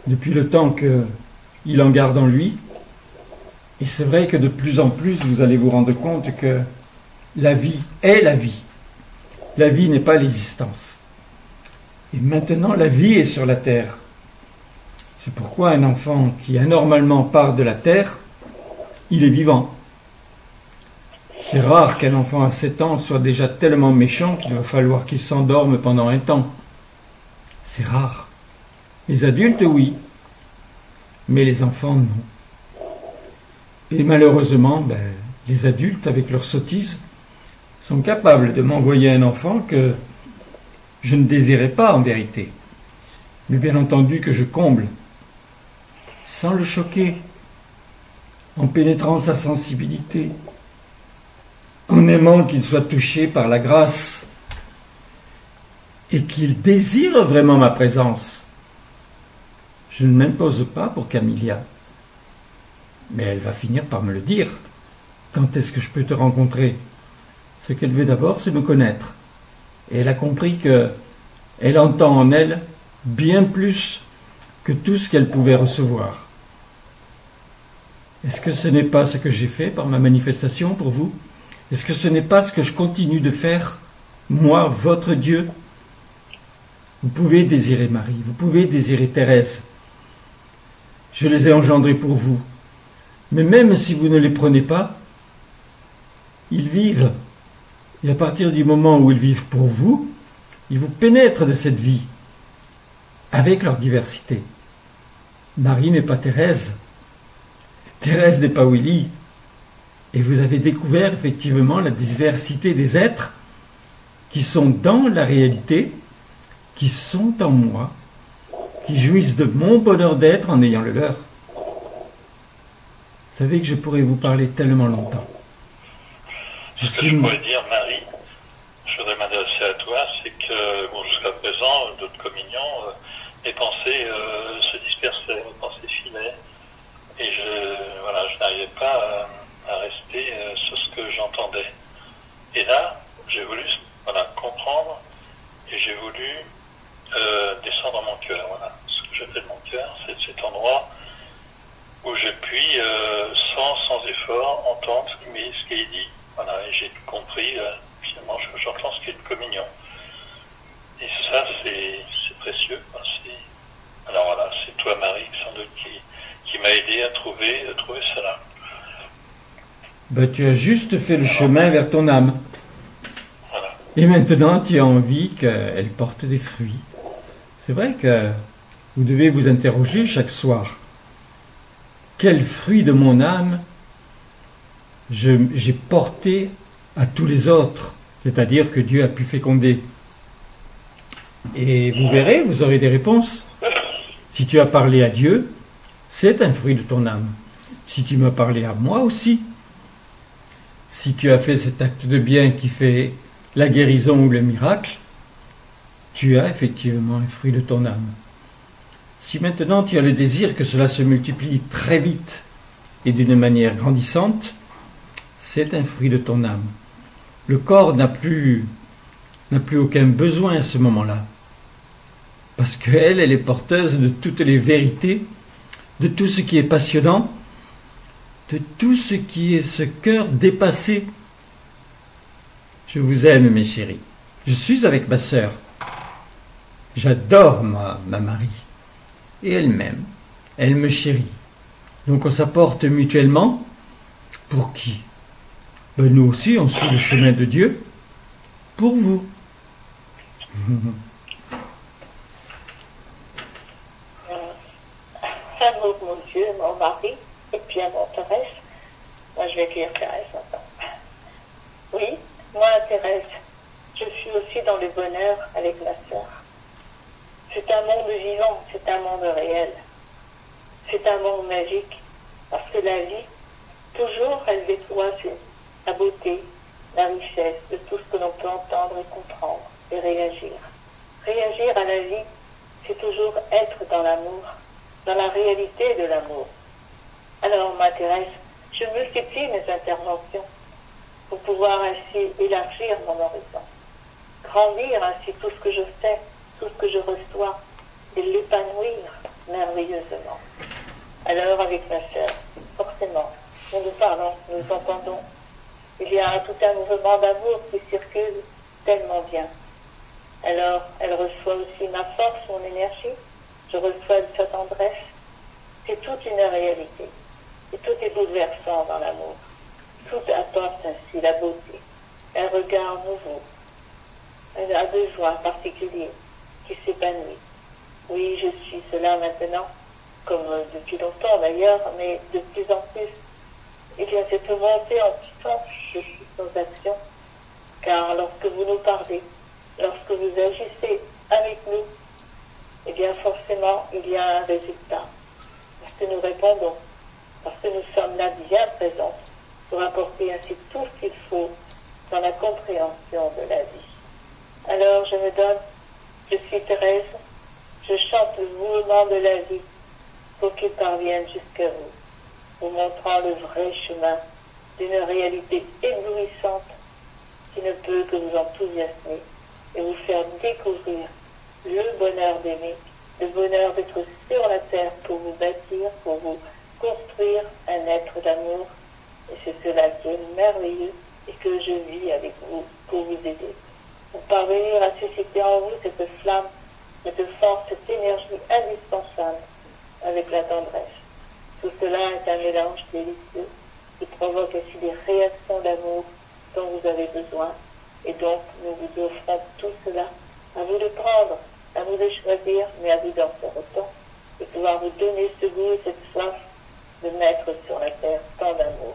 Depuis le temps qu'il en garde en lui. Et c'est vrai que de plus en plus, vous allez vous rendre compte que la vie est la vie. La vie n'est pas l'existence. Et maintenant, la vie est sur la terre. C'est pourquoi un enfant qui anormalement part de la terre, il est vivant. C'est rare qu'un enfant à 7 ans soit déjà tellement méchant qu'il va falloir qu'il s'endorme pendant un temps. C'est rare. Les adultes, oui. Mais les enfants, non. Et malheureusement, les adultes, avec leur sottise, sont capables de m'envoyer un enfant que je ne désirais pas en vérité. Mais bien entendu que je comble, sans le choquer, en pénétrant sa sensibilité, en aimant qu'il soit touché par la grâce et qu'il désire vraiment ma présence. Je ne m'impose pas pour Camilla, mais elle va finir par me le dire. Quand est-ce que je peux te rencontrer? Ce qu'elle veut d'abord, c'est me connaître. Et elle a compris que elle entend en elle bien plus que tout ce qu'elle pouvait recevoir. Est-ce que ce n'est pas ce que j'ai fait par ma manifestation pour vous? Est-ce que ce n'est pas ce que je continue de faire, moi, votre Dieu? Vous pouvez désirer Marie, vous pouvez désirer Thérèse. Je les ai engendrés pour vous. Mais même si vous ne les prenez pas, ils vivent. Et à partir du moment où ils vivent pour vous, ils vous pénètrent de cette vie, avec leur diversité. Marie n'est pas Thérèse. Thérèse n'est pas Willy. Et vous avez découvert effectivement la diversité des êtres qui sont dans la réalité, qui sont en moi, qui jouissent de mon bonheur d'être en ayant le leur. Vous savez que je pourrais vous parler tellement longtemps. Ce que je pourrais dire, Marie, je voudrais m'adresser à toi, c'est que jusqu'à présent, d'autres communions, les pensées se dispersaient, les pensées filaient, et je n'arrivais pas à rester sur ce que j'entendais. Et là, j'ai voulu comprendre, et j'ai voulu descendre dans mon cœur. Voilà. Ce que j'appelle mon cœur, c'est cet endroit où je puis, sans effort, entendre ce qui est dit. Voilà, et j'ai compris, finalement, j'entends ce qu'est une communion. Et ça, c'est précieux. Alors voilà, c'est toi, Marie, sans doute, qui m'a aidé à trouver cela. Tu as juste fait le chemin vers ton âme. Voilà. Et maintenant, tu as envie qu'elle porte des fruits. C'est vrai que vous devez vous interroger chaque soir. Quel fruit de mon âme j'ai porté à tous les autres, c'est-à-dire que Dieu a pu féconder. Et vous verrez, vous aurez des réponses. Si tu as parlé à Dieu, c'est un fruit de ton âme. Si tu m'as parlé à moi aussi, si tu as fait cet acte de bien qui fait la guérison ou le miracle, tu as effectivement un fruit de ton âme. Si maintenant tu as le désir que cela se multiplie très vite et d'une manière grandissante, c'est un fruit de ton âme. Le corps n'a plus aucun besoin à ce moment-là. Parce qu'elle est porteuse de toutes les vérités, de tout ce qui est passionnant, de tout ce qui est ce cœur dépassé. Je vous aime, mes chéris. Je suis avec ma sœur. J'adore ma Marie. Et elle m'aime. Elle me chérit. Donc on s'apporte mutuellement. Pour qui? Nous aussi, on suit le chemin de Dieu. Pour vous. Amour, mon Dieu, mon mari, et bien mon Thérèse. Moi, je vais dire Thérèse maintenant. Oui, moi, Thérèse, je suis aussi dans le bonheur avec ma sœur. C'est un monde vivant, c'est un monde réel. C'est un monde magique, parce que la vie, toujours, elle déploie la beauté, la richesse de tout ce que l'on peut entendre et comprendre et réagir. Réagir à la vie c'est toujours être dans l'amour, dans la réalité de l'amour. Alors, ma Thérèse, je multiplie mes interventions pour pouvoir ainsi élargir mon horizon, grandir ainsi tout ce que je fais, tout ce que je reçois, et l'épanouir merveilleusement. Alors, avec ma sœur, forcément, nous nous parlons, nous nous entendons. Il y a tout un mouvement d'amour qui circule tellement bien. Alors, elle reçoit aussi ma force, mon énergie. Je reçois de sa tendresse. C'est toute une réalité. Et tout est bouleversant dans l'amour. Tout apporte ainsi la beauté, un regard nouveau, un besoin particulier qui s'épanouit. Oui, je suis cela maintenant, comme depuis longtemps d'ailleurs, mais de plus en plus. Il y a cette montée en puissance de toutes nos actions, car lorsque vous nous parlez, lorsque vous agissez avec nous, eh bien forcément il y a un résultat, parce que nous répondons, parce que nous sommes là bien présents pour apporter ainsi tout ce qu'il faut dans la compréhension de la vie. Alors je me donne, je suis Thérèse, je chante le mouvement de la vie pour qu'il parvienne jusqu'à vous, vous montrant le vrai chemin d'une réalité éblouissante qui ne peut que vous enthousiasmer et vous faire découvrir le bonheur d'aimer, le bonheur d'être sur la terre pour vous bâtir, pour vous construire un être d'amour. Et c'est cela qui est merveilleux et que je vis avec vous pour vous aider. Pour parvenir à susciter en vous cette flamme, cette force, cette énergie indispensable avec la tendresse. Tout cela est un mélange délicieux qui provoque aussi des réactions d'amour dont vous avez besoin. Et donc, nous vous offrons tout cela. À vous de prendre, à vous de choisir, mais à vous d'en faire autant. Et pouvoir vous donner ce goût et cette soif de mettre sur la terre tant d'amour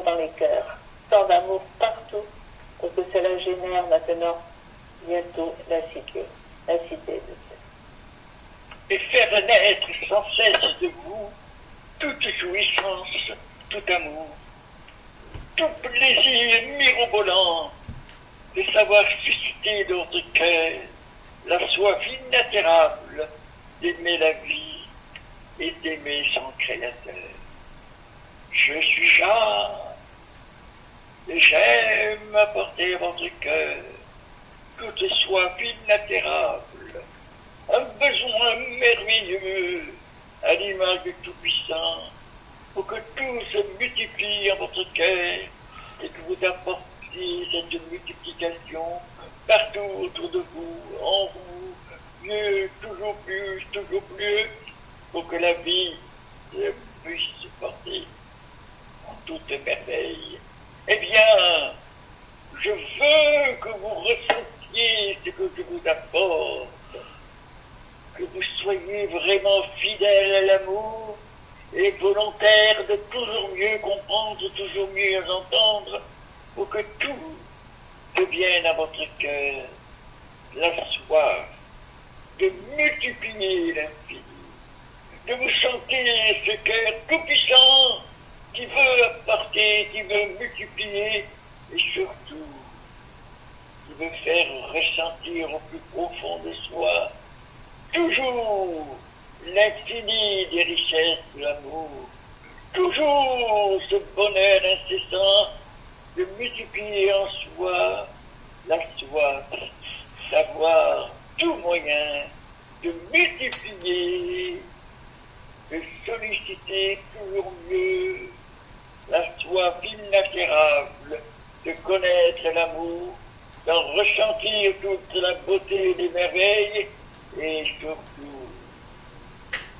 dans les cœurs, tant d'amour partout, pour que cela génère maintenant, bientôt, la cité de Dieu. Et faire naître sans cesse de vous toute jouissance, tout amour, tout plaisir mirobolant, de savoir susciter dans votre cœur la soif inaltérable d'aimer la vie et d'aimer son Créateur. Je suis Jean, et j'aime apporter à votre cœur toute soif inaltérable, un besoin merveilleux à l'image du Tout-Puissant, pour que tout se multiplie en votre cœur et que vous apportiez cette multiplication partout autour de vous, en vous, mieux, toujours plus, pour que la vie puisse se porter en toute merveille. Eh bien, je veux que vous ressentiez ce que je vous apporte, que vous soyez vraiment fidèle à l'amour et volontaire de toujours mieux comprendre, toujours mieux entendre, pour que tout devienne à votre cœur la soif de multiplier l'infini, de vous sentir ce cœur tout-puissant qui veut apporter, qui veut multiplier et surtout qui veut faire ressentir au plus profond de soi toujours l'infini des richesses de l'amour, toujours ce bonheur incessant de multiplier en soi la soif, d'avoir tout moyen de multiplier, de solliciter toujours mieux la soif inaltérable de connaître l'amour, d'en ressentir toute la beauté des merveilles et surtout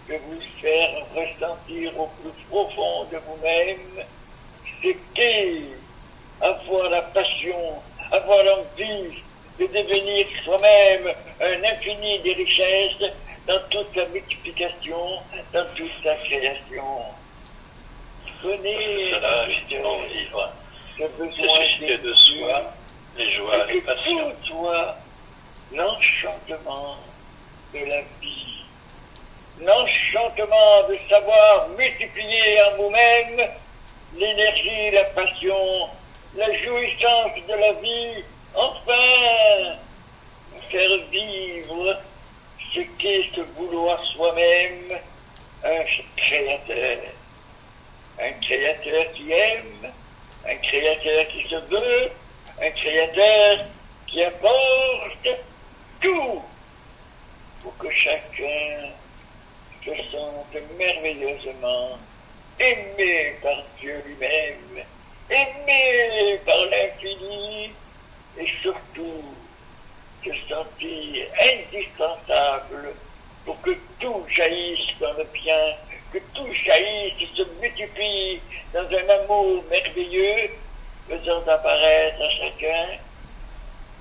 de vous faire ressentir au plus profond de vous-même ce qu'est avoir la passion, avoir l'envie de devenir soi-même un infini des richesses dans toute sa multiplication, dans toute sa création. Venez, cela, effectivement, vivre, ce c'est besoin susciter de soi les joies, les que passions. tout soit l'enchantement de la vie, l'enchantement de savoir multiplier en vous-même l'énergie, la passion, la jouissance de la vie, enfin, faire vivre ce qu'est se vouloir soi-même un créateur. Un créateur qui aime, un créateur qui se veut, un créateur qui apporte tout pour que chacun se sente merveilleusement aimé par Dieu lui-même, aimé par l'infini et surtout se sentir indispensable pour que tout jaillisse dans le bien, que tout jaillisse et se multiplie dans un amour merveilleux, faisant apparaître à chacun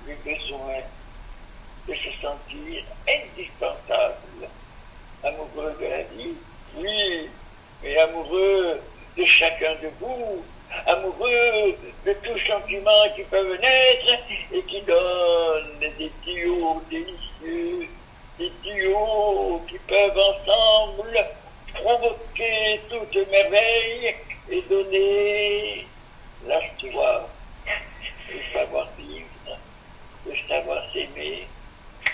le besoin de se sentir indispensable, amoureux de la vie, oui, mais amoureux de chacun de vous, amoureux de tous sentiments qui peuvent naître et qui donnent des tuyaux délicieux, des tuyaux qui peuvent ensemble provoquer toute merveille et donner la joie, le savoir-vivre, le savoir s'aimer,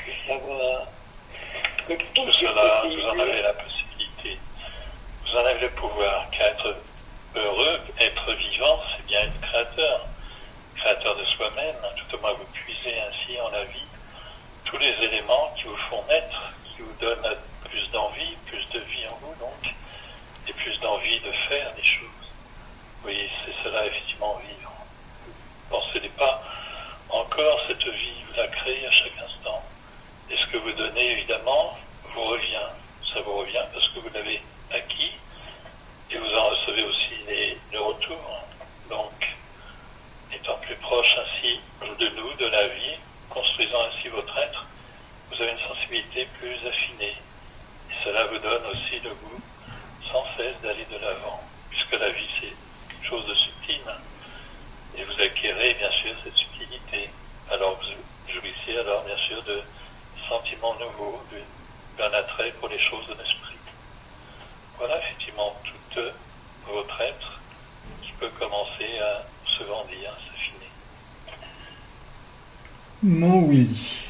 le savoir que tout cela, est vous en avez la possibilité, vous en avez le pouvoir, car être heureux, être vivant, c'est bien être créateur, créateur de soi-même, tout au moins vous puisez ainsi en la vie tous les éléments qui vous font naître, qui vous donnent plus d'envie, plus de vie en vous donc, et plus d'envie de faire des choses. Oui, c'est cela effectivement vivre. Pensez pas encore cette vie, vous la créez à chaque instant. Et ce que vous donnez, évidemment, vous revient. Ça vous revient parce que vous l'avez acquis et vous en recevez aussi le retour. Donc, étant plus proche ainsi de nous, de la vie, construisant ainsi votre être, vous avez une sensibilité plus affinée. Et cela vous donne aussi le goût sans cesse d'aller de l'avant, puisque la vie c'est une chose de subtile. Et vous acquérez bien sûr cette subtilité. Alors vous jouissez alors bien sûr de sentiments nouveaux, d'un attrait pour les choses de l'esprit. Voilà effectivement tout votre être qui peut commencer à se grandir, à s'affiner. Mon Willy,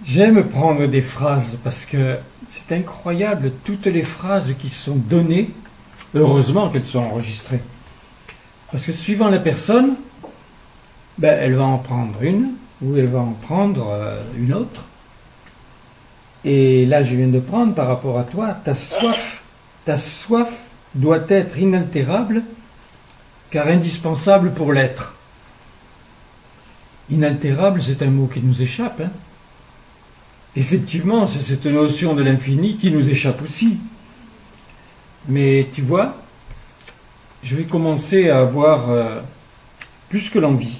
j'aime prendre des phrases parce que c'est incroyable toutes les phrases qui sont données. Heureusement qu'elles sont enregistrées. Parce que suivant la personne, ben, elle va en prendre une ou elle va en prendre une autre. Et là, je viens de prendre par rapport à toi, ta soif doit être inaltérable car indispensable pour l'être. Inaltérable, c'est un mot qui nous échappe. Hein. Effectivement, c'est cette notion de l'infini qui nous échappe aussi. Mais tu vois, je vais commencer à avoir plus que l'envie,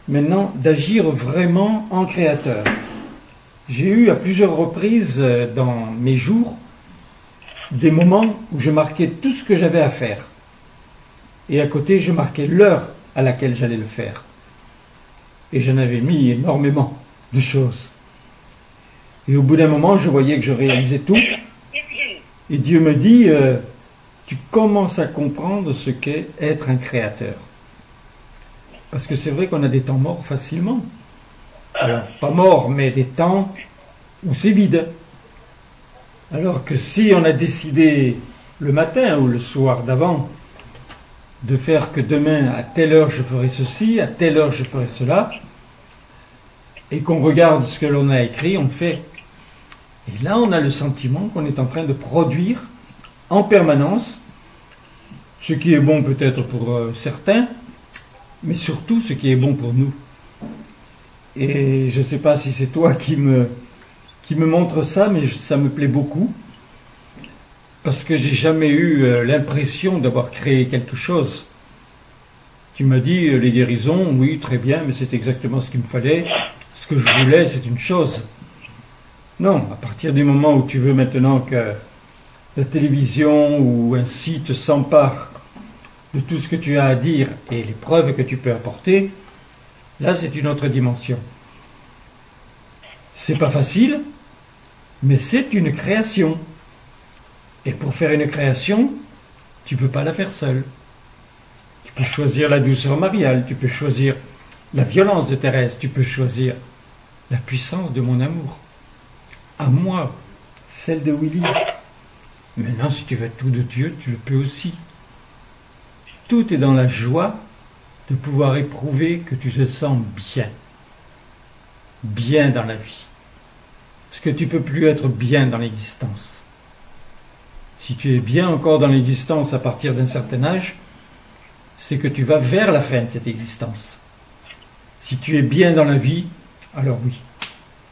maintenant, d'agir vraiment en créateur. J'ai eu à plusieurs reprises dans mes jours des moments où je marquais tout ce que j'avais à faire. Et à côté, je marquais l'heure à laquelle j'allais le faire. Et j'en avais mis énormément de choses. Et au bout d'un moment, je voyais que je réalisais tout. Et Dieu me dit, tu commences à comprendre ce qu'est être un créateur. Parce que c'est vrai qu'on a des temps morts facilement. Alors, pas morts, mais des temps où c'est vide. Alors que si on a décidé le matin ou le soir d'avant de faire que demain, à telle heure, je ferai ceci, à telle heure, je ferai cela, et qu'on regarde ce que l'on a écrit, on le fait. Et là, on a le sentiment qu'on est en train de produire en permanence ce qui est bon peut-être pour certains, mais surtout ce qui est bon pour nous. Et je ne sais pas si c'est toi qui me montre ça, mais ça me plaît beaucoup, parce que j'ai jamais eu l'impression d'avoir créé quelque chose. Tu m'as dit, les guérisons, oui, très bien, mais c'est exactement ce qu'il me fallait. Ce que je voulais, c'est une chose. Non, à partir du moment où tu veux maintenant que la télévision ou un site s'empare de tout ce que tu as à dire et les preuves que tu peux apporter, là c'est une autre dimension. C'est pas facile, mais c'est une création. Et pour faire une création, tu peux pas la faire seule. Tu peux choisir la douceur mariale, tu peux choisir la violence de Thérèse, tu peux choisir la puissance de mon amour. À moi, celle de Willy. Maintenant, si tu veux tout de Dieu, tu le peux aussi. Tout est dans la joie de pouvoir éprouver que tu te sens bien. Bien dans la vie. Parce que tu ne peux plus être bien dans l'existence. Si tu es bien encore dans l'existence à partir d'un certain âge, c'est que tu vas vers la fin de cette existence. Si tu es bien dans la vie, alors oui,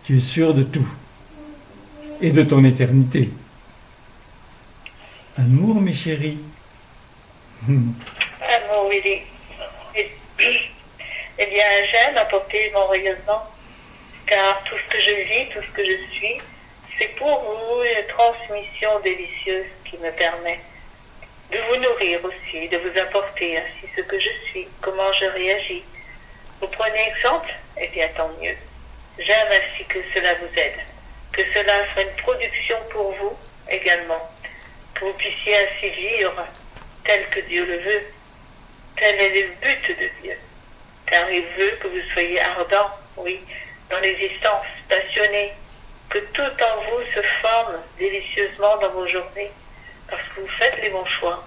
tu es sûr de tout. Et de ton éternité. Amour, mes chéris. Amour, Willy. Eh bien, j'aime apporter mon rayonnement, car tout ce que je vis, tout ce que je suis, c'est pour vous une transmission délicieuse qui me permet de vous nourrir aussi, de vous apporter ainsi ce que je suis, comment je réagis. Vous prenez exemple? Eh bien, tant mieux. J'aime ainsi que cela vous aide, que cela soit une production pour vous également, que vous puissiez ainsi vivre tel que Dieu le veut. Tel est le but de Dieu, car il veut que vous soyez ardents, oui, dans l'existence, passionnés, que tout en vous se forme délicieusement dans vos journées, parce que vous faites les bons choix.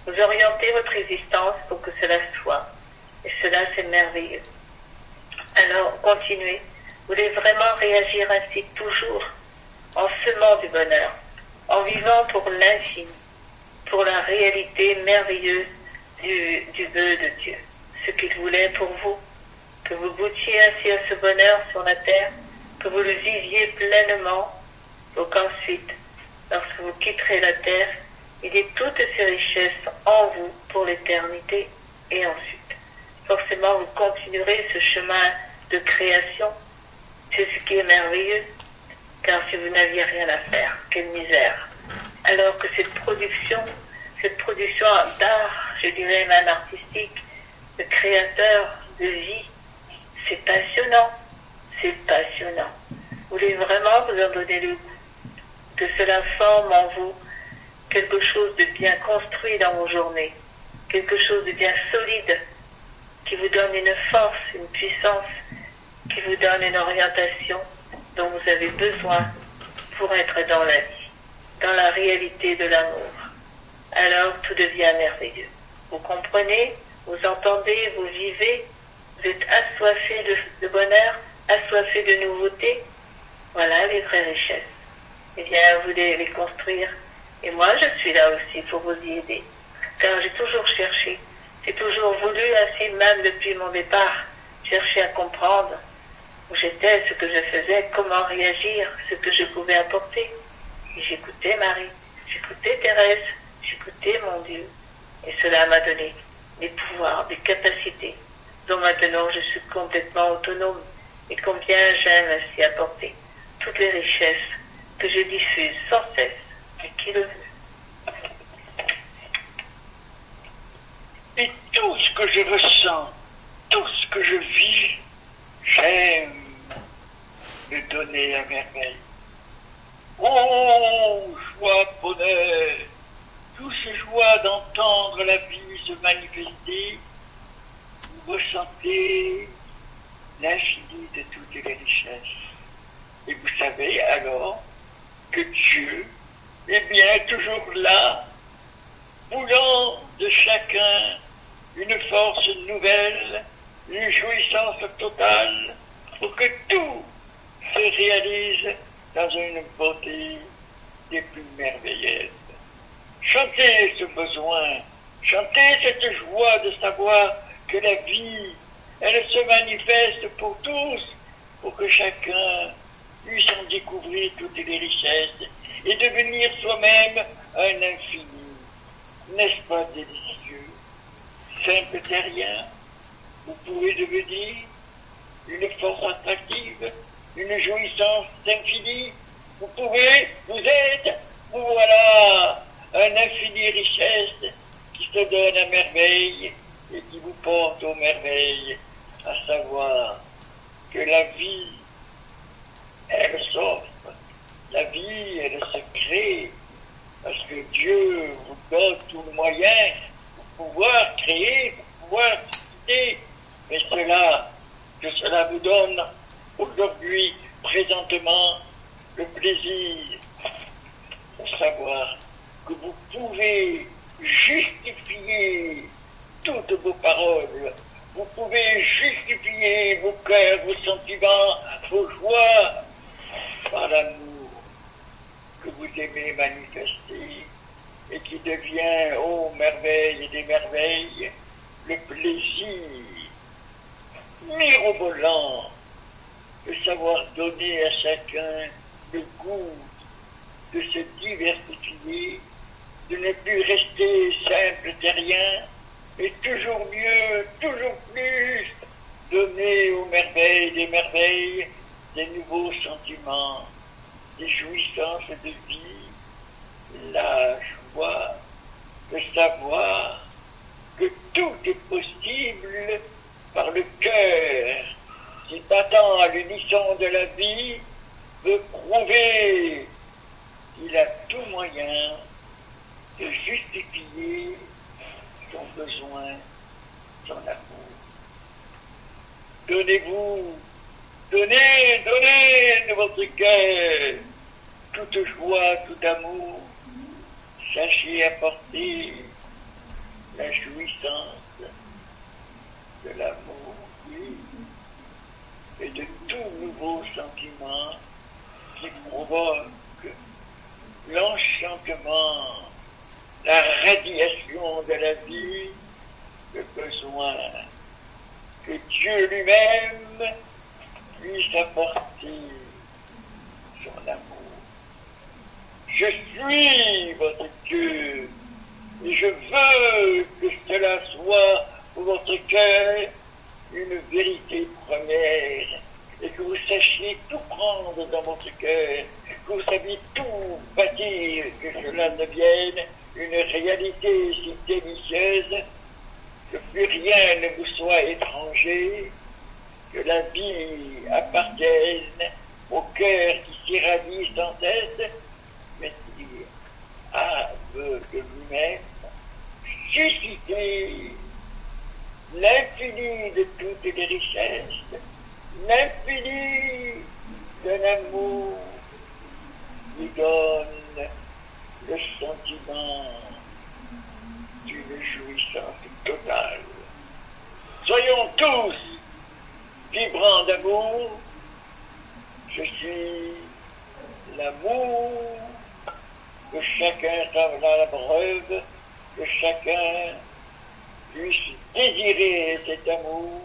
Vous orientez votre existence pour que cela soit, et cela c'est merveilleux. Alors, continuez. Vous voulez vraiment réagir ainsi toujours, en semant du bonheur, en vivant pour l'infini, pour la réalité merveilleuse du vœu de Dieu, ce qu'il voulait pour vous, que vous goûtiez ainsi à ce bonheur sur la terre, que vous le viviez pleinement, pour qu'ensuite, lorsque vous quitterez la terre, il y ait toutes ces richesses en vous pour l'éternité, et ensuite, forcément, vous continuerez ce chemin de création. C'est ce qui est merveilleux, car si vous n'aviez rien à faire, quelle misère. Alors que cette production d'art, je dirais même artistique, de créateur, de vie, c'est passionnant, c'est passionnant. Vous voulez vraiment vous en donner le goût, que cela forme en vous quelque chose de bien construit dans vos journées, quelque chose de bien solide, qui vous donne une force, une puissance, qui vous donne une orientation dont vous avez besoin pour être dans la vie, dans la réalité de l'amour. Alors tout devient merveilleux. Vous comprenez, vous entendez, vous vivez, vous êtes assoiffés de bonheur, assoiffés de nouveautés. Voilà les vraies richesses. Eh bien, vous devez les construire. Et moi, je suis là aussi pour vous y aider. Car j'ai toujours cherché, j'ai toujours voulu, ainsi même depuis mon départ, chercher à comprendre où j'étais, ce que je faisais, comment réagir, ce que je pouvais apporter. Et j'écoutais Marie, j'écoutais Thérèse, j'écoutais mon Dieu. Et cela m'a donné des pouvoirs, des capacités, dont maintenant je suis complètement autonome. Et combien j'aime ainsi apporter toutes les richesses que je diffuse sans cesse, à qui le veut. Et tout ce que je ressens, tout ce que je vis, j'aime le donner à merveille. Oh, joie, bonheur, douce joie d'entendre la vie se manifester, vous ressentez l'infini de toutes les richesses. Et vous savez alors que Dieu est bien toujours là, voulant de chacun une force nouvelle, une jouissance totale, pour que tout se réalise dans une beauté des plus merveilleuses. Chantez ce besoin, chantez cette joie de savoir que la vie, elle se manifeste pour tous, pour que chacun puisse en découvrir toutes les richesses et devenir soi-même un infini. N'est-ce pas délicieux? Simple terrien, vous pouvez devenir une force attractive, une jouissance infinie. Vous pouvez, vous êtes, vous voilà, un infini richesse qui se donne à merveille et qui vous porte aux merveilles, à savoir que la vie, elle s'offre, la vie, elle se crée, parce que Dieu vous donne tout le moyen pour pouvoir créer, pour pouvoir susciter, mais que cela vous donne aussi aujourd'hui, présentement, le plaisir de savoir que vous pouvez justifier toutes vos paroles, vous pouvez justifier vos cœurs, vos sentiments, vos joies par l'amour que vous aimez manifester et qui devient, ô merveille et des merveilles, le plaisir mirobolant de savoir donner à chacun le goût de se diversifier, de ne plus rester simple terrien, mais toujours mieux, toujours plus, donner aux merveilles des nouveaux sentiments, des jouissances de vie, la joie de savoir que tout est possible par le cœur qui, battant à l'unisson de la vie, veut prouver qu'il a tout moyen de justifier son besoin, son amour. Donnez-vous, donnez de votre cœur toute joie, tout amour. Sachez apporter la jouissance de l'amour, oui, et de tout nouveau sentiment qui provoque l'enchantement, la radiation de la vie, le besoin que Dieu lui-même puisse apporter son amour. Je suis votre Dieu et je veux que cela soit pour votre cœur une vérité première et que vous sachiez tout prendre dans votre cœur, que vous sachiez tout bâtir, que cela devienne une réalité si délicieuse, que plus rien ne vous soit étranger, que la vie appartienne au cœur qui s'irradie sans cesse, mais qui veut de lui-même susciter l'infini de toutes les richesses, l'infini de l'amour qui donne le sentiment d'une jouissance totale. Soyons tous vibrants d'amour. Je suis l'amour, que chacun saura la preuve, que chacun puisse désirer cet amour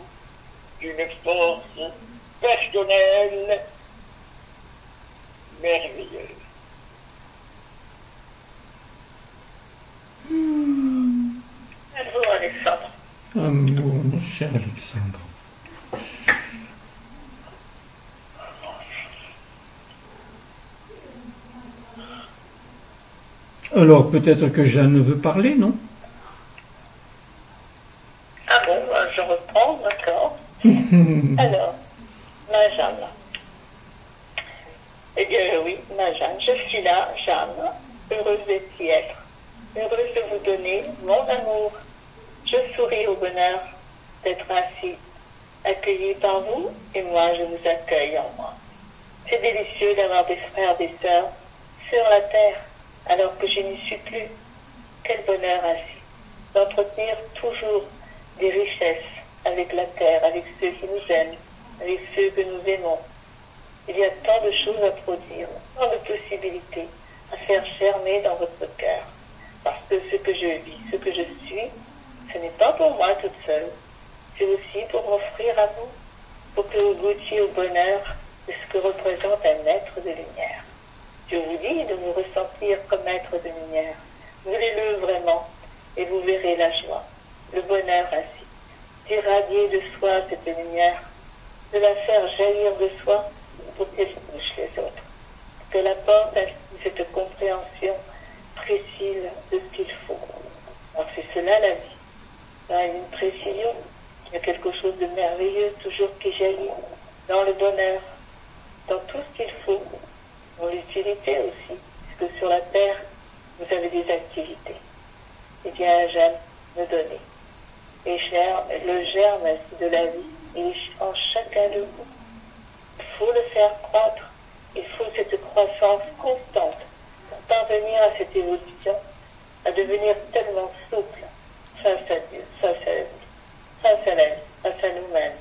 d'une force personnelle merveilleuse. À vous, Alexandre. Amour, mon cher Alexandre. Alors, peut-être que Jeanne veut parler, non? Ah bon, je reprends, d'accord. Alors, ma Jeanne. Eh bien oui, ma Jeanne, je suis là, Jeanne, heureuse d'y être, heureuse de vous donner mon amour. Je souris au bonheur d'être ainsi accueillie par vous, et moi je vous accueille en moi. C'est délicieux d'avoir des frères, des sœurs sur la terre, alors que je n'y suis plus. Quel bonheur ainsi, d'entretenir toujours des richesses avec la terre, avec ceux qui nous aiment, avec ceux que nous aimons. Il y a tant de choses à produire, tant de possibilités à faire germer dans votre cœur. Parce que ce que je vis, ce que je suis, ce n'est pas pour moi toute seule. C'est aussi pour m'offrir à vous, pour que vous goûtiez au bonheur de ce que représente un être de lumière. Je vous dis de vous ressentir comme être de lumière. Voulez-le vraiment et vous verrez la joie, le bonheur ainsi. D'irradier de soi cette lumière, de la faire jaillir de soi pour qu'elle touche les autres. Qu'elle apporte ainsi cette compréhension précise de ce qu'il faut. Alors c'est cela la vie. Il y a une précision, il y a quelque chose de merveilleux toujours qui jaillit dans le bonheur, dans tout ce qu'il faut, dans l'utilité aussi, puisque sur la terre, vous avez des activités. Eh bien, j'aime me donner. Et le germe ainsi de la vie, il est en chacun de vous. faut le faire croître. Il faut cette croissance constante pour parvenir à cette évolution, à devenir tellement souple face à Dieu, face à la vie, face à nous-mêmes.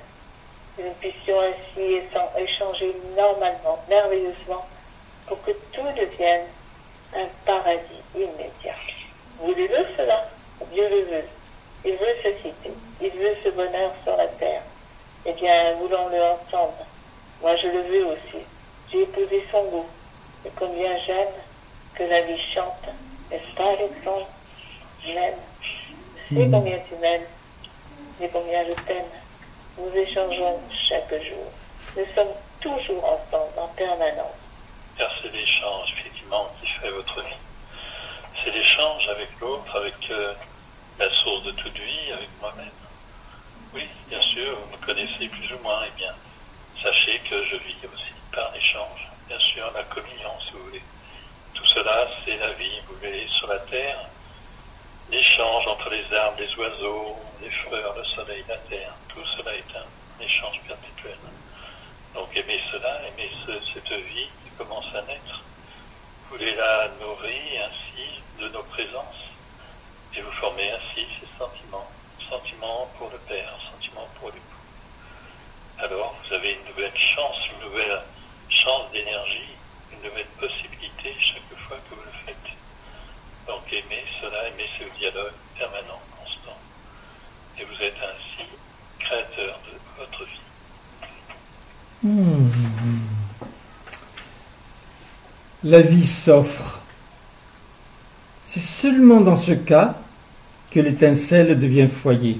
Que nous puissions ainsi échanger normalement, merveilleusement, pour que tout devienne un paradis immédiat. Voulez-le cela? Dieu le veut. Il veut ceci, il veut ce bonheur sur la terre. Eh bien, voulons-le ensemble. Moi, je le veux aussi. J'ai épousé son goût. Et combien j'aime que la vie chante. N'est-ce pas, Alexandre? Je l'aime. Je sais combien tu m'aimes. Je sais combien je t'aime. Nous échangeons chaque jour. Nous sommes toujours ensemble, en permanence. Car c'est l'échange, effectivement, qui fait votre vie. C'est l'échange avec l'autre, avec la source de toute vie, avec moi-même. Oui, bien sûr, vous me connaissez plus ou moins, eh bien, sachez que je vis aussi par l'échange. Bien sûr, la communion, si vous voulez. Tout cela, c'est la vie, vous voyez, sur la terre. L'échange entre les arbres, les oiseaux, les fleurs, le soleil, la terre. Tout cela est un échange perpétuel. Donc aimez cela, aimez cette vie qui commence à naître. Vous voulez la nourrir ainsi de nos présences. Et vous formez ainsi ces sentiments. Sentiments pour le Père, sentiments pour l'époux. Alors vous avez une nouvelle chance d'énergie, une nouvelle possibilité chaque fois que vous le faites. Donc aimez cela, aimez ce dialogue permanent, constant. Et vous êtes ainsi créateur de votre vie. La vie s'offre. C'est seulement dans ce cas que l'étincelle devient foyer.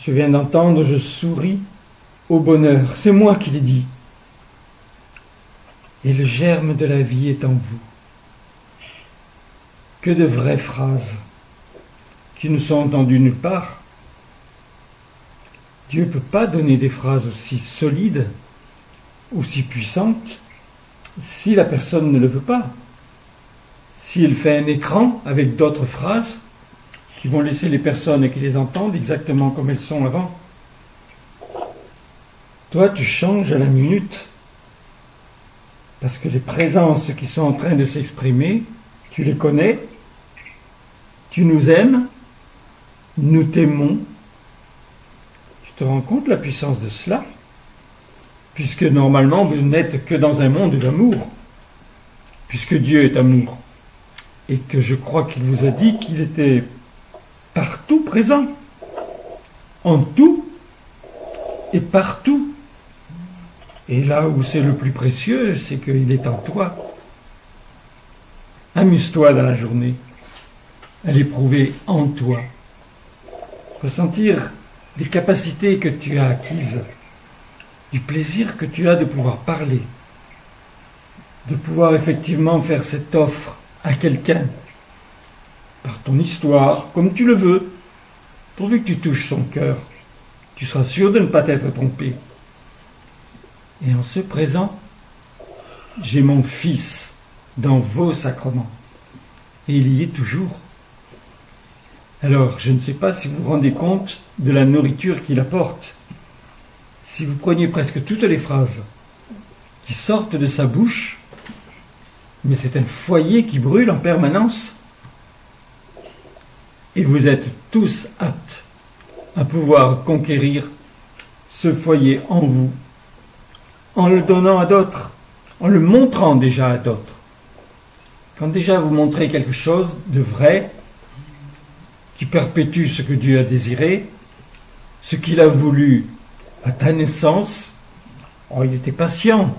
Je viens d'entendre, je souris au bonheur. C'est moi qui l'ai dit. Et le germe de la vie est en vous. Que de vraies phrases qui ne sont entendues nulle part. Dieu ne peut pas donner des phrases aussi solides, aussi puissantes, si la personne ne le veut pas. S'il fait un écran avec d'autres phrases qui vont laisser les personnes qui les entendent exactement comme elles sont avant. Toi, tu changes à la minute. Parce que les présences qui sont en train de s'exprimer, tu les connais, tu nous aimes, nous t'aimons. Tu te rends compte la puissance de cela? Puisque normalement, vous n'êtes que dans un monde d'amour. Puisque Dieu est amour. Et que je crois qu'il vous a dit qu'il était partout présent. En tout et partout. Et là où c'est le plus précieux, c'est qu'il est en toi. Amuse-toi dans la journée à l'éprouver en toi. Ressentir les capacités que tu as acquises, du plaisir que tu as de pouvoir parler, de pouvoir effectivement faire cette offre à quelqu'un, par ton histoire, comme tu le veux, pourvu que tu touches son cœur, tu seras sûr de ne pas t'être trompé. Et en ce présent, j'ai mon Fils dans vos sacrements. Et il y est toujours. Alors, je ne sais pas si vous vous rendez compte de la nourriture qu'il apporte. Si vous preniez presque toutes les phrases qui sortent de sa bouche, mais c'est un foyer qui brûle en permanence. Et vous êtes tous aptes à pouvoir conquérir ce foyer en vous, en le donnant à d'autres, en le montrant déjà à d'autres. Quand déjà vous montrez quelque chose de vrai, qui perpétue ce que Dieu a désiré, ce qu'il a voulu à ta naissance, oh, il était patient.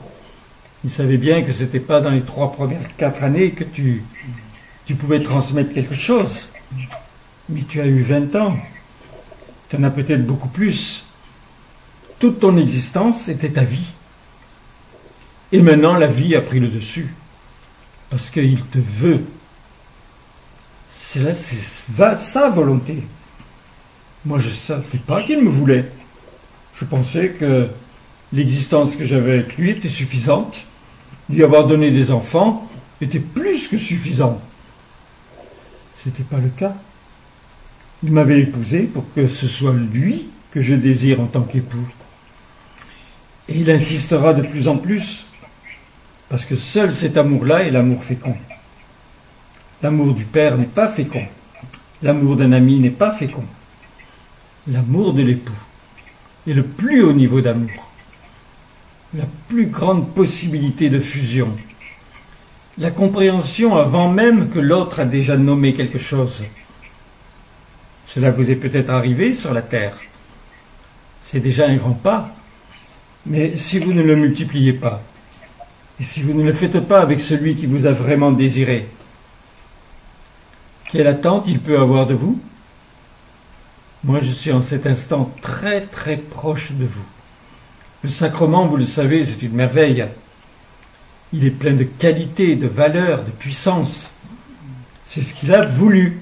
Il savait bien que ce n'était pas dans les 4 années que tu pouvais transmettre quelque chose. Mais tu as eu 20 ans. Tu en as peut-être beaucoup plus. Toute ton existence était ta vie. Et maintenant, la vie a pris le dessus. Parce qu'il te veut. C'est sa volonté. Moi, je ne savais pas qu'il me voulait. Je pensais que l'existence que j'avais avec lui était suffisante. Lui avoir donné des enfants était plus que suffisant. Ce n'était pas le cas. Il m'avait épousé pour que ce soit lui que je désire en tant qu'époux. Et il insistera de plus en plus, parce que seul cet amour-là est l'amour fécond. L'amour du père n'est pas fécond. L'amour d'un ami n'est pas fécond. L'amour de l'époux est le plus haut niveau d'amour, la plus grande possibilité de fusion, la compréhension avant même que l'autre a déjà nommé quelque chose. Cela vous est peut-être arrivé sur la terre. C'est déjà un grand pas, mais si vous ne le multipliez pas, et si vous ne le faites pas avec celui qui vous a vraiment désiré, quelle attente il peut avoir de vous? Moi, je suis en cet instant très très proche de vous. Le sacrement, vous le savez, c'est une merveille. Il est plein de qualité, de valeur, de puissance. C'est ce qu'il a voulu.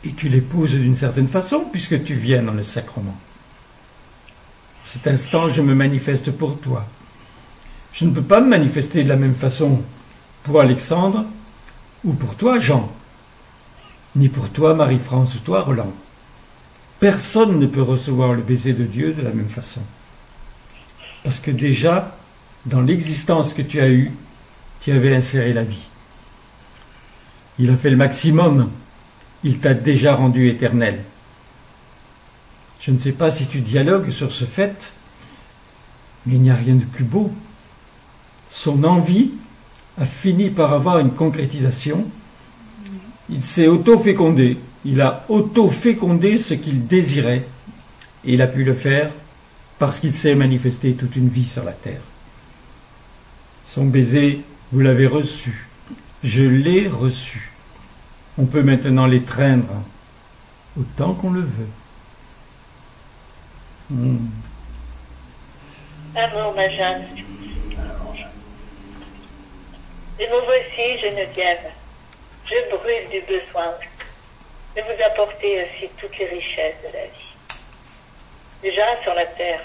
Et tu l'épouses d'une certaine façon, puisque tu viens dans le sacrement. En cet instant, je me manifeste pour toi. Je ne peux pas me manifester de la même façon pour Alexandre ou pour toi, Jean, ni pour toi, Marie-France, ou toi, Roland. Personne ne peut recevoir le baiser de Dieu de la même façon. Parce que déjà, dans l'existence que tu as eue, tu avais inséré la vie. Il a fait le maximum. Il t'a déjà rendu éternel. Je ne sais pas si tu dialogues sur ce fait, mais il n'y a rien de plus beau. Son envie a fini par avoir une concrétisation. Il s'est auto-fécondé. Il a auto-fécondé ce qu'il désirait. Et il a pu le faire parce qu'il s'est manifesté toute une vie sur la terre. Son baiser, vous l'avez reçu. Je l'ai reçu. On peut maintenant l'étreindre autant qu'on le veut. Amour, ma Jeanne. Et me voici, Geneviève. Je brûle du besoin de vous apporter aussi toutes les richesses de la vie. Déjà, sur la terre,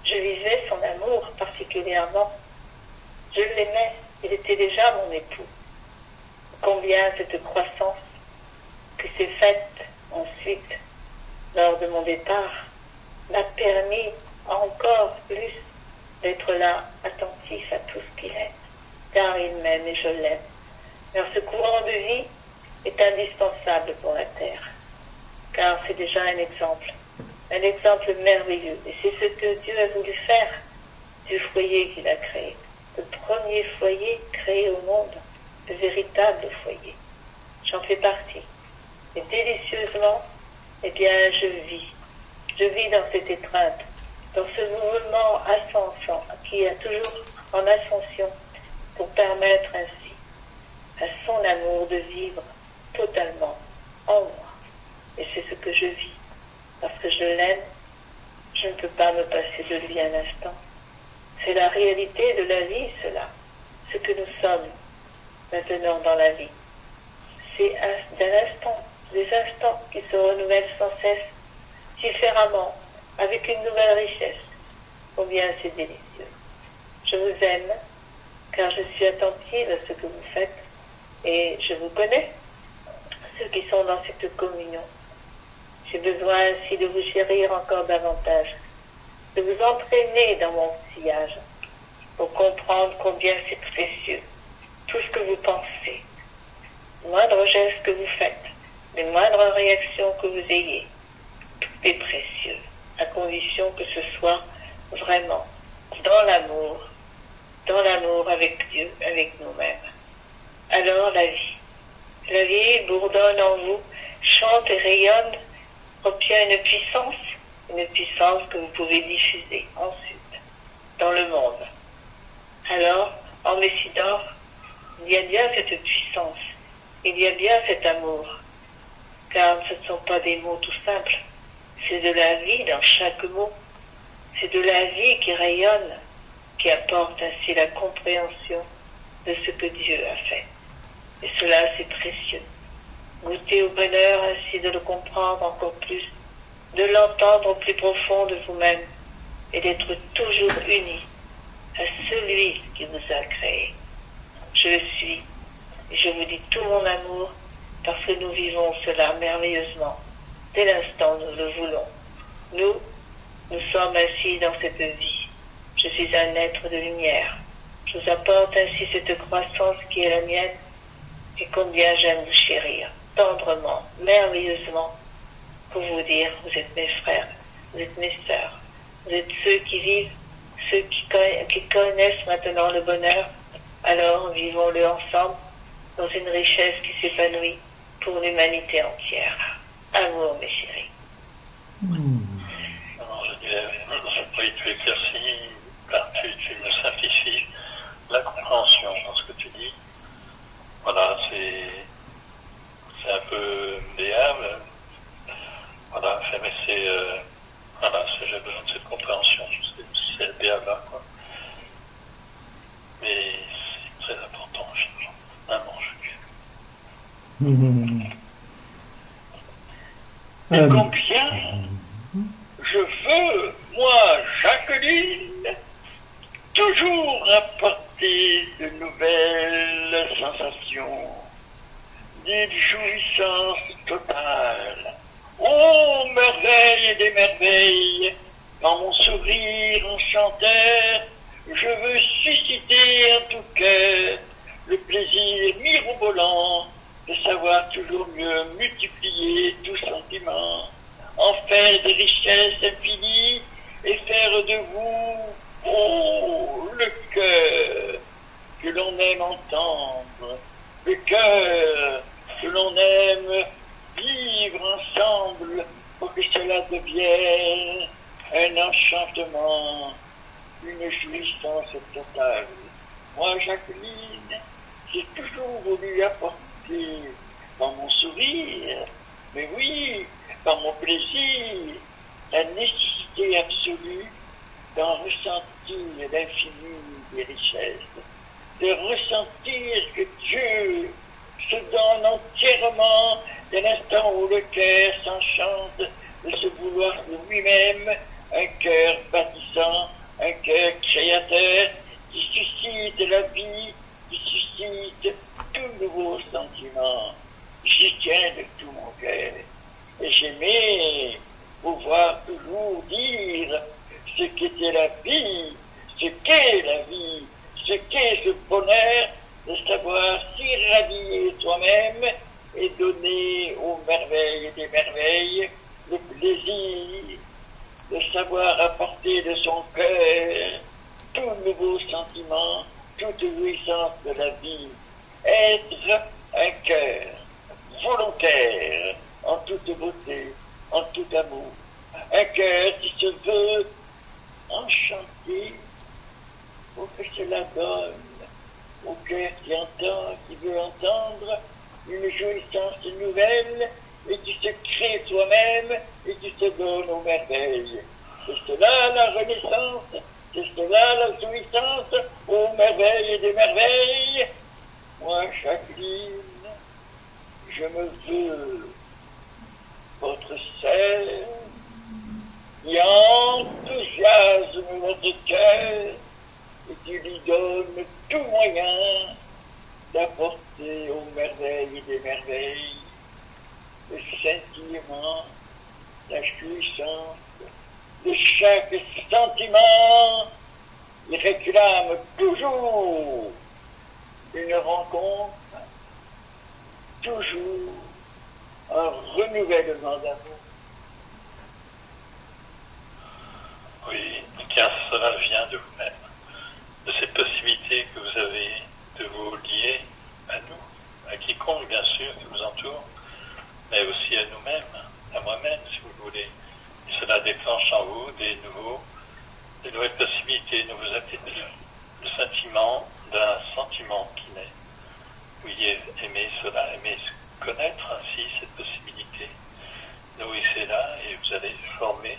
je vivais son amour particulièrement. Je l'aimais, il était déjà mon époux. Combien cette croissance qui s'est faite ensuite, lors de mon départ, m'a permis encore plus d'être là, attentif à tout ce qu'il est, car il m'aime et je l'aime. Car ce courant de vie est indispensable pour la terre, car c'est déjà un exemple merveilleux. Et c'est ce que Dieu a voulu faire du foyer qu'il a créé, le premier foyer créé au monde, le véritable foyer. J'en fais partie. Et délicieusement, eh bien, je vis dans cette étreinte, dans ce mouvement ascension, qui est toujours en ascension, pour permettre ainsi à son amour de vivre totalement en moi. Et c'est ce que je vis. Parce que je l'aime, je ne peux pas me passer de lui un instant. C'est la réalité de la vie, cela. Ce que nous sommes maintenant dans la vie. C'est des instants qui se renouvellent sans cesse, différemment, avec une nouvelle richesse. Combien c'est délicieux. Je vous aime, car je suis attentive à ce que vous faites, et je vous connais, ceux qui sont dans cette communion. J'ai besoin ainsi de vous chérir encore davantage, de vous entraîner dans mon sillage, pour comprendre combien c'est précieux, tout ce que vous pensez, le moindre geste que vous faites, les moindres réactions que vous ayez, tout est précieux, à condition que ce soit vraiment dans l'amour avec Dieu, avec nous-mêmes. Alors la vie bourdonne en vous, chante et rayonne, obtient une puissance que vous pouvez diffuser ensuite dans le monde. Alors, en Messidor, il y a bien cette puissance, il y a bien cet amour, car ce ne sont pas des mots tout simples, c'est de la vie dans chaque mot, c'est de la vie qui rayonne, qui apporte ainsi la compréhension de ce que Dieu a fait. Et cela, c'est précieux. Goûtez au bonheur ainsi de le comprendre encore plus, de l'entendre au plus profond de vous-même et d'être toujours unis à celui qui vous a créé. Je le suis et je vous dis tout mon amour parce que nous vivons cela merveilleusement dès l'instant où nous le voulons. Nous sommes ainsi dans cette vie Je suis un être de lumière. Je vous apporte ainsi cette croissance qui est la mienne, et combien j'aime vous chérir, tendrement, merveilleusement, pour vous dire, vous êtes mes frères, vous êtes mes sœurs, vous êtes ceux qui vivent, ceux qui connaissent maintenant le bonheur, alors vivons-le ensemble dans une richesse qui s'épanouit pour l'humanité entière. Amour, mes chéris. Alors, oui, tu éclaircis, tu me simplifies la compréhension dans ce que tu dis. Voilà, c'est un peu béable. Voilà, mais c'est voilà, j'ai besoin de cette compréhension. C'est le béable là, quoi. Mais c'est très important, finalement. Vraiment, Et combien je veux, moi, Jacqueline, toujours apporter de nouvelles sensations, d'une jouissance totale. Oh, merveille des merveilles, dans mon sourire enchanteur, je veux susciter en tout cœur le plaisir mirobolant de savoir toujours mieux multiplier tout sentiment, en faire des richesses infinies et faire de vous, oh, le cœur que l'on aime entendre, le cœur que l'on aime vivre ensemble pour que cela devienne un enchantement, une jouissance totale. Moi, Jacqueline, j'ai toujours voulu apporter dans mon sourire, mais oui, dans mon plaisir, la nécessité absolue d'en ressentir l'infini des richesses, de ressentir que Dieu se donne entièrement dès l'instant où le cœur s'enchante de se vouloir de lui-même, un cœur bâtissant, un cœur créateur qui suscite la vie, qui suscite tout nouveau sentiment. J'y tiens de tout mon cœur. Et j'aimais pouvoir toujours dire ce qu'était la vie, ce qu'est la vie, ce qu'est ce bonheur de savoir s'irradier soi-même et donner aux merveilles des merveilles le plaisir de savoir apporter de son cœur tout nouveau sentiment, toute jouissance de la vie, être un cœur volontaire en toute beauté, en tout amour, un cœur qui se veut enchanté pour que cela donne au cœur qui entend, qui veut entendre une jouissance nouvelle et qui se crée soi-même et qui se donne aux merveilles. C'est cela la renaissance, c'est cela la jouissance aux merveilles des merveilles. Moi, Jacqueline, je me veux votre sœur qui enthousiasme votre cœur et qui lui donne tout moyen d'apporter aux merveilles des merveilles le sentiment, la jouissance de chaque sentiment. Il réclame toujours une rencontre, toujours un renouvellement d'amour. Oui, car cela vient de vous-même, de cette possibilité que vous avez de vous lier à nous, à quiconque bien sûr qui vous entoure, mais aussi à nous-mêmes, à moi-même si vous le voulez. Et cela déclenche en vous des nouvelles possibilités, de nouveaux appétits, le sentiment d'un sentiment qui naît. Oui, aimer cela, aimer connaître ainsi cette possibilité. Nourrissez-la et vous allez former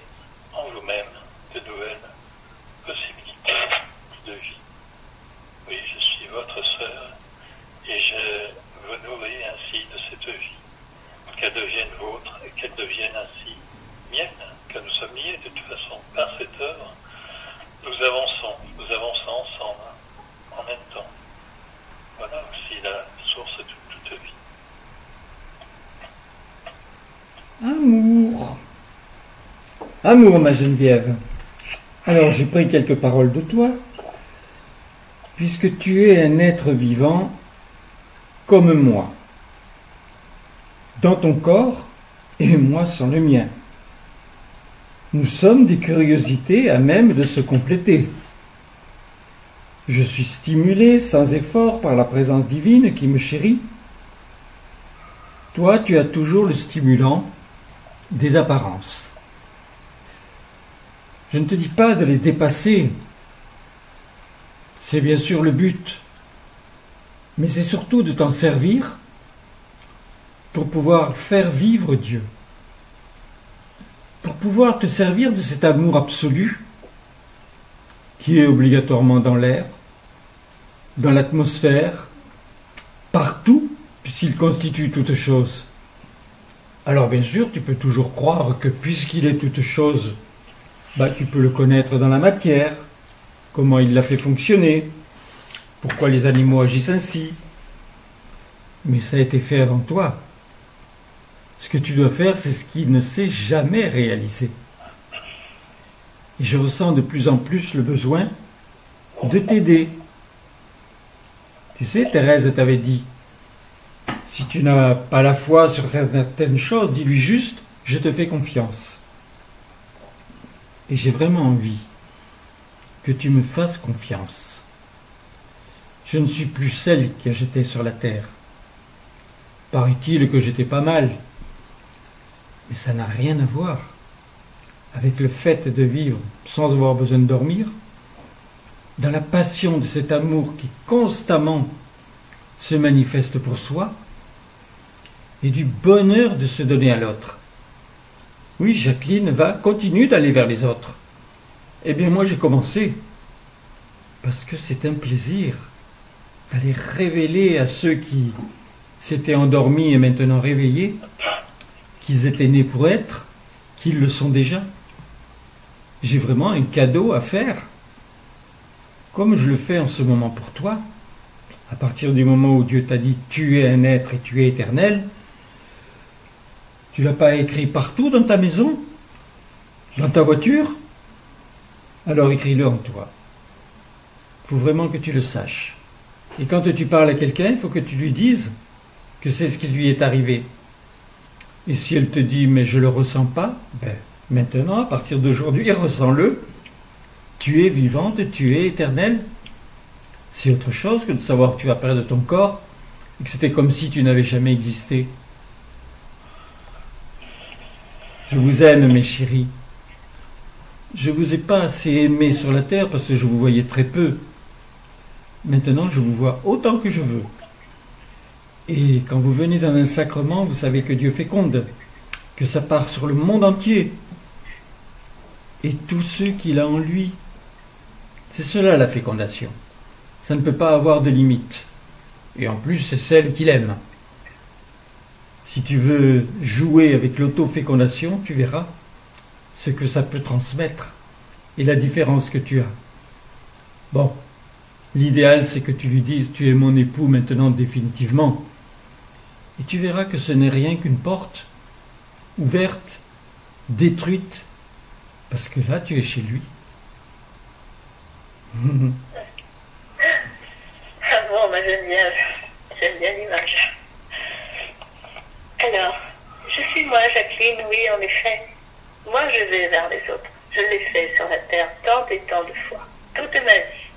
en vous-même de nouvelles possibilités de vie. Oui, je suis votre sœur et je vous nourris ainsi de cette vie. Qu'elle devienne vôtre et qu'elle devienne ainsi mienne, car nous sommes liés de toute façon par cette œuvre. Nous avançons ensemble, en même temps. Voilà aussi la source de toute vie. Amour. Amour, ma Geneviève. Alors j'ai pris quelques paroles de toi, puisque tu es un être vivant comme moi, dans ton corps et moi sans le mien. Nous sommes des curiosités à même de se compléter. Je suis stimulé sans effort par la présence divine qui me chérit. Toi, tu as toujours le stimulant des apparences. Je ne te dis pas de les dépasser, c'est bien sûr le but, mais c'est surtout de t'en servir pour pouvoir faire vivre Dieu, pour pouvoir te servir de cet amour absolu qui est obligatoirement dans l'air, dans l'atmosphère, partout, puisqu'il constitue toute chose. Alors bien sûr, tu peux toujours croire que puisqu'il est toute chose, tu peux le connaître dans la matière, comment il l'a fait fonctionner, pourquoi les animaux agissent ainsi. Mais ça a été fait avant toi. Ce que tu dois faire, c'est ce qui ne s'est jamais réalisé. Et je ressens de plus en plus le besoin de t'aider. Tu sais, Thérèse t'avait dit, si tu n'as pas la foi sur certaines choses, dis-lui juste, je te fais confiance. Et j'ai vraiment envie que tu me fasses confiance. Je ne suis plus celle qui a jeté sur la terre. Paraît-il que j'étais pas mal. Mais ça n'a rien à voir avec le fait de vivre sans avoir besoin de dormir, dans la passion de cet amour qui constamment se manifeste pour soi, et du bonheur de se donner à l'autre. Oui, Jacqueline continue d'aller vers les autres. Eh bien, moi, j'ai commencé. Parce que c'est un plaisir d'aller révéler à ceux qui s'étaient endormis et maintenant réveillés qu'ils étaient nés pour être, qu'ils le sont déjà. J'ai vraiment un cadeau à faire. Comme je le fais en ce moment pour toi, à partir du moment où Dieu t'a dit « tu es un être et tu es éternel », tu ne l'as pas écrit partout dans ta maison, dans ta voiture? Alors écris-le en toi. Il faut vraiment que tu le saches. Et quand tu parles à quelqu'un, il faut que tu lui dises que c'est ce qui lui est arrivé. Et si elle te dit « mais je ne le ressens pas », maintenant, à partir d'aujourd'hui, ressens-le. Tu es vivante, tu es éternelle. C'est autre chose que de savoir que tu vas perdre ton corps et que c'était comme si tu n'avais jamais existé. Je vous aime, mes chéris. Je ne vous ai pas assez aimé sur la terre parce que je vous voyais très peu. Maintenant, je vous vois autant que je veux. Et quand vous venez dans un sacrement, vous savez que Dieu féconde, que ça part sur le monde entier. Et tous ceux qu'il a en lui. C'est cela la fécondation. Ça ne peut pas avoir de limite. Et en plus, c'est celle qu'il aime. Si tu veux jouer avec l'autofécondation, tu verras ce que ça peut transmettre et la différence que tu as. Bon, l'idéal c'est que tu lui dises « tu es mon époux maintenant définitivement ». Et tu verras que ce n'est rien qu'une porte ouverte, détruite, parce que là tu es chez lui. Ah bon, j'aime bien l'image. Alors, je suis moi, Jacqueline, oui, en effet. Moi, je vais vers les autres. Je l'ai fait sur la terre tant et tant de fois, toute ma vie.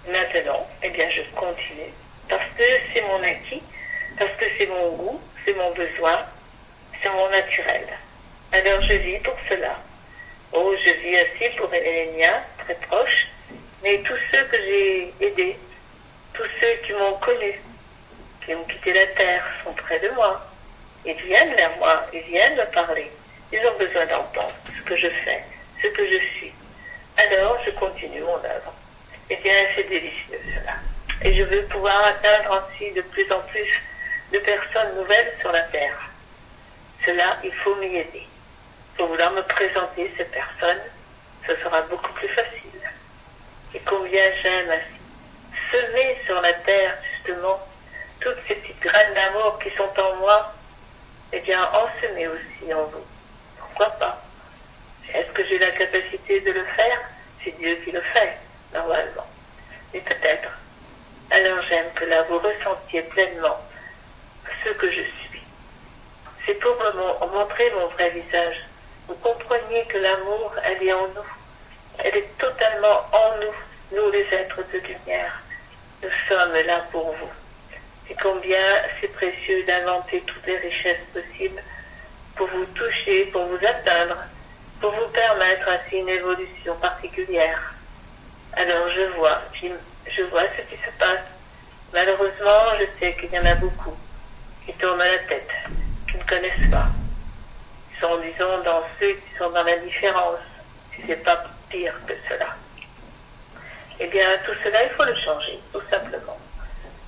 Maintenant, eh bien, je continue, parce que c'est mon acquis, parce que c'est mon goût, c'est mon besoin, c'est mon naturel. Alors, je vis pour cela. Oh, je vis aussi pour les miens, très proches, mais tous ceux que j'ai aidés, tous ceux qui m'ont connu, qui ont quitté la terre, sont près de moi. Ils viennent vers moi, ils viennent me parler. Ils ont besoin d'entendre ce que je fais, ce que je suis. Alors, je continue mon œuvre. Eh bien, c'est délicieux, cela. Et je veux pouvoir atteindre ainsi de plus en plus de personnes nouvelles sur la Terre. Cela, il faut m'y aider. Pour vouloir me présenter ces personnes, ce sera beaucoup plus facile. Et combien j'aime ainsi semer sur la Terre, justement, toutes ces petites graines d'amour qui sont en moi, eh bien, en semer aussi en vous. Pourquoi pas? Est-ce que j'ai la capacité de le faire? c'est Dieu qui le fait, normalement. Mais peut-être. Alors j'aime que là, vous ressentiez pleinement ce que je suis. C'est pour me montrer mon vrai visage. Vous compreniez que l'amour, elle est en nous. Elle est totalement en nous, nous les êtres de lumière. Nous sommes là pour vous. Et combien c'est précieux d'inventer toutes les richesses possibles pour vous toucher, pour vous atteindre, pour vous permettre ainsi une évolution particulière. Alors je vois ce qui se passe. Malheureusement, je sais qu'il y en a beaucoup qui tournent à la tête, qui ne connaissent pas. Ils sont, disons, dans ceux qui sont dans l'indifférence, si ce n'est pas pire que cela. Eh bien, tout cela, il faut le changer, tout simplement.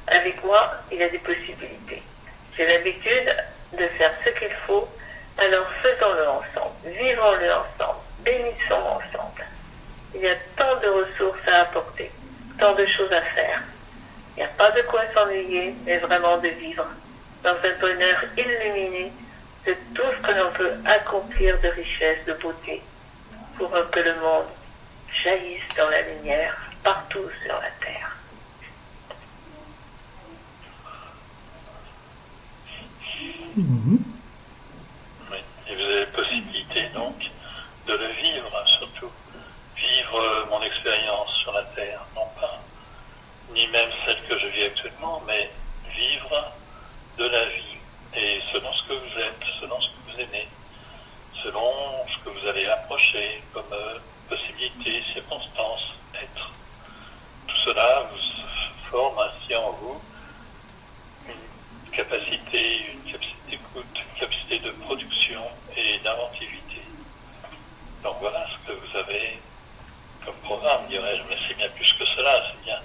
Avec moi, il y a des possibilités. J'ai l'habitude de faire ce qu'il faut, alors faisons-le ensemble, vivons-le ensemble, bénissons ensemble. Il y a tant de ressources à apporter, tant de choses à faire. Il n'y a pas de quoi s'ennuyer, mais vraiment de vivre dans un bonheur illuminé de tout ce que l'on peut accomplir de richesse, de beauté, pour que le monde jaillisse dans la lumière partout sur la terre. Oui. Et vous avez la possibilité donc de le vivre, surtout. Vivre mon expérience sur la terre, non pas ni même celle que je vis actuellement, mais vivre de la vie. Et selon ce que vous êtes, selon ce que vous aimez, selon ce que vous allez approcher comme possibilités, circonstances, être. Tout cela vous forme ainsi en vous une capacité d'écoute, une capacité de production et d'inventivité. Donc voilà ce que vous avez comme programme, dirais-je, mais c'est bien plus que cela, c'est bien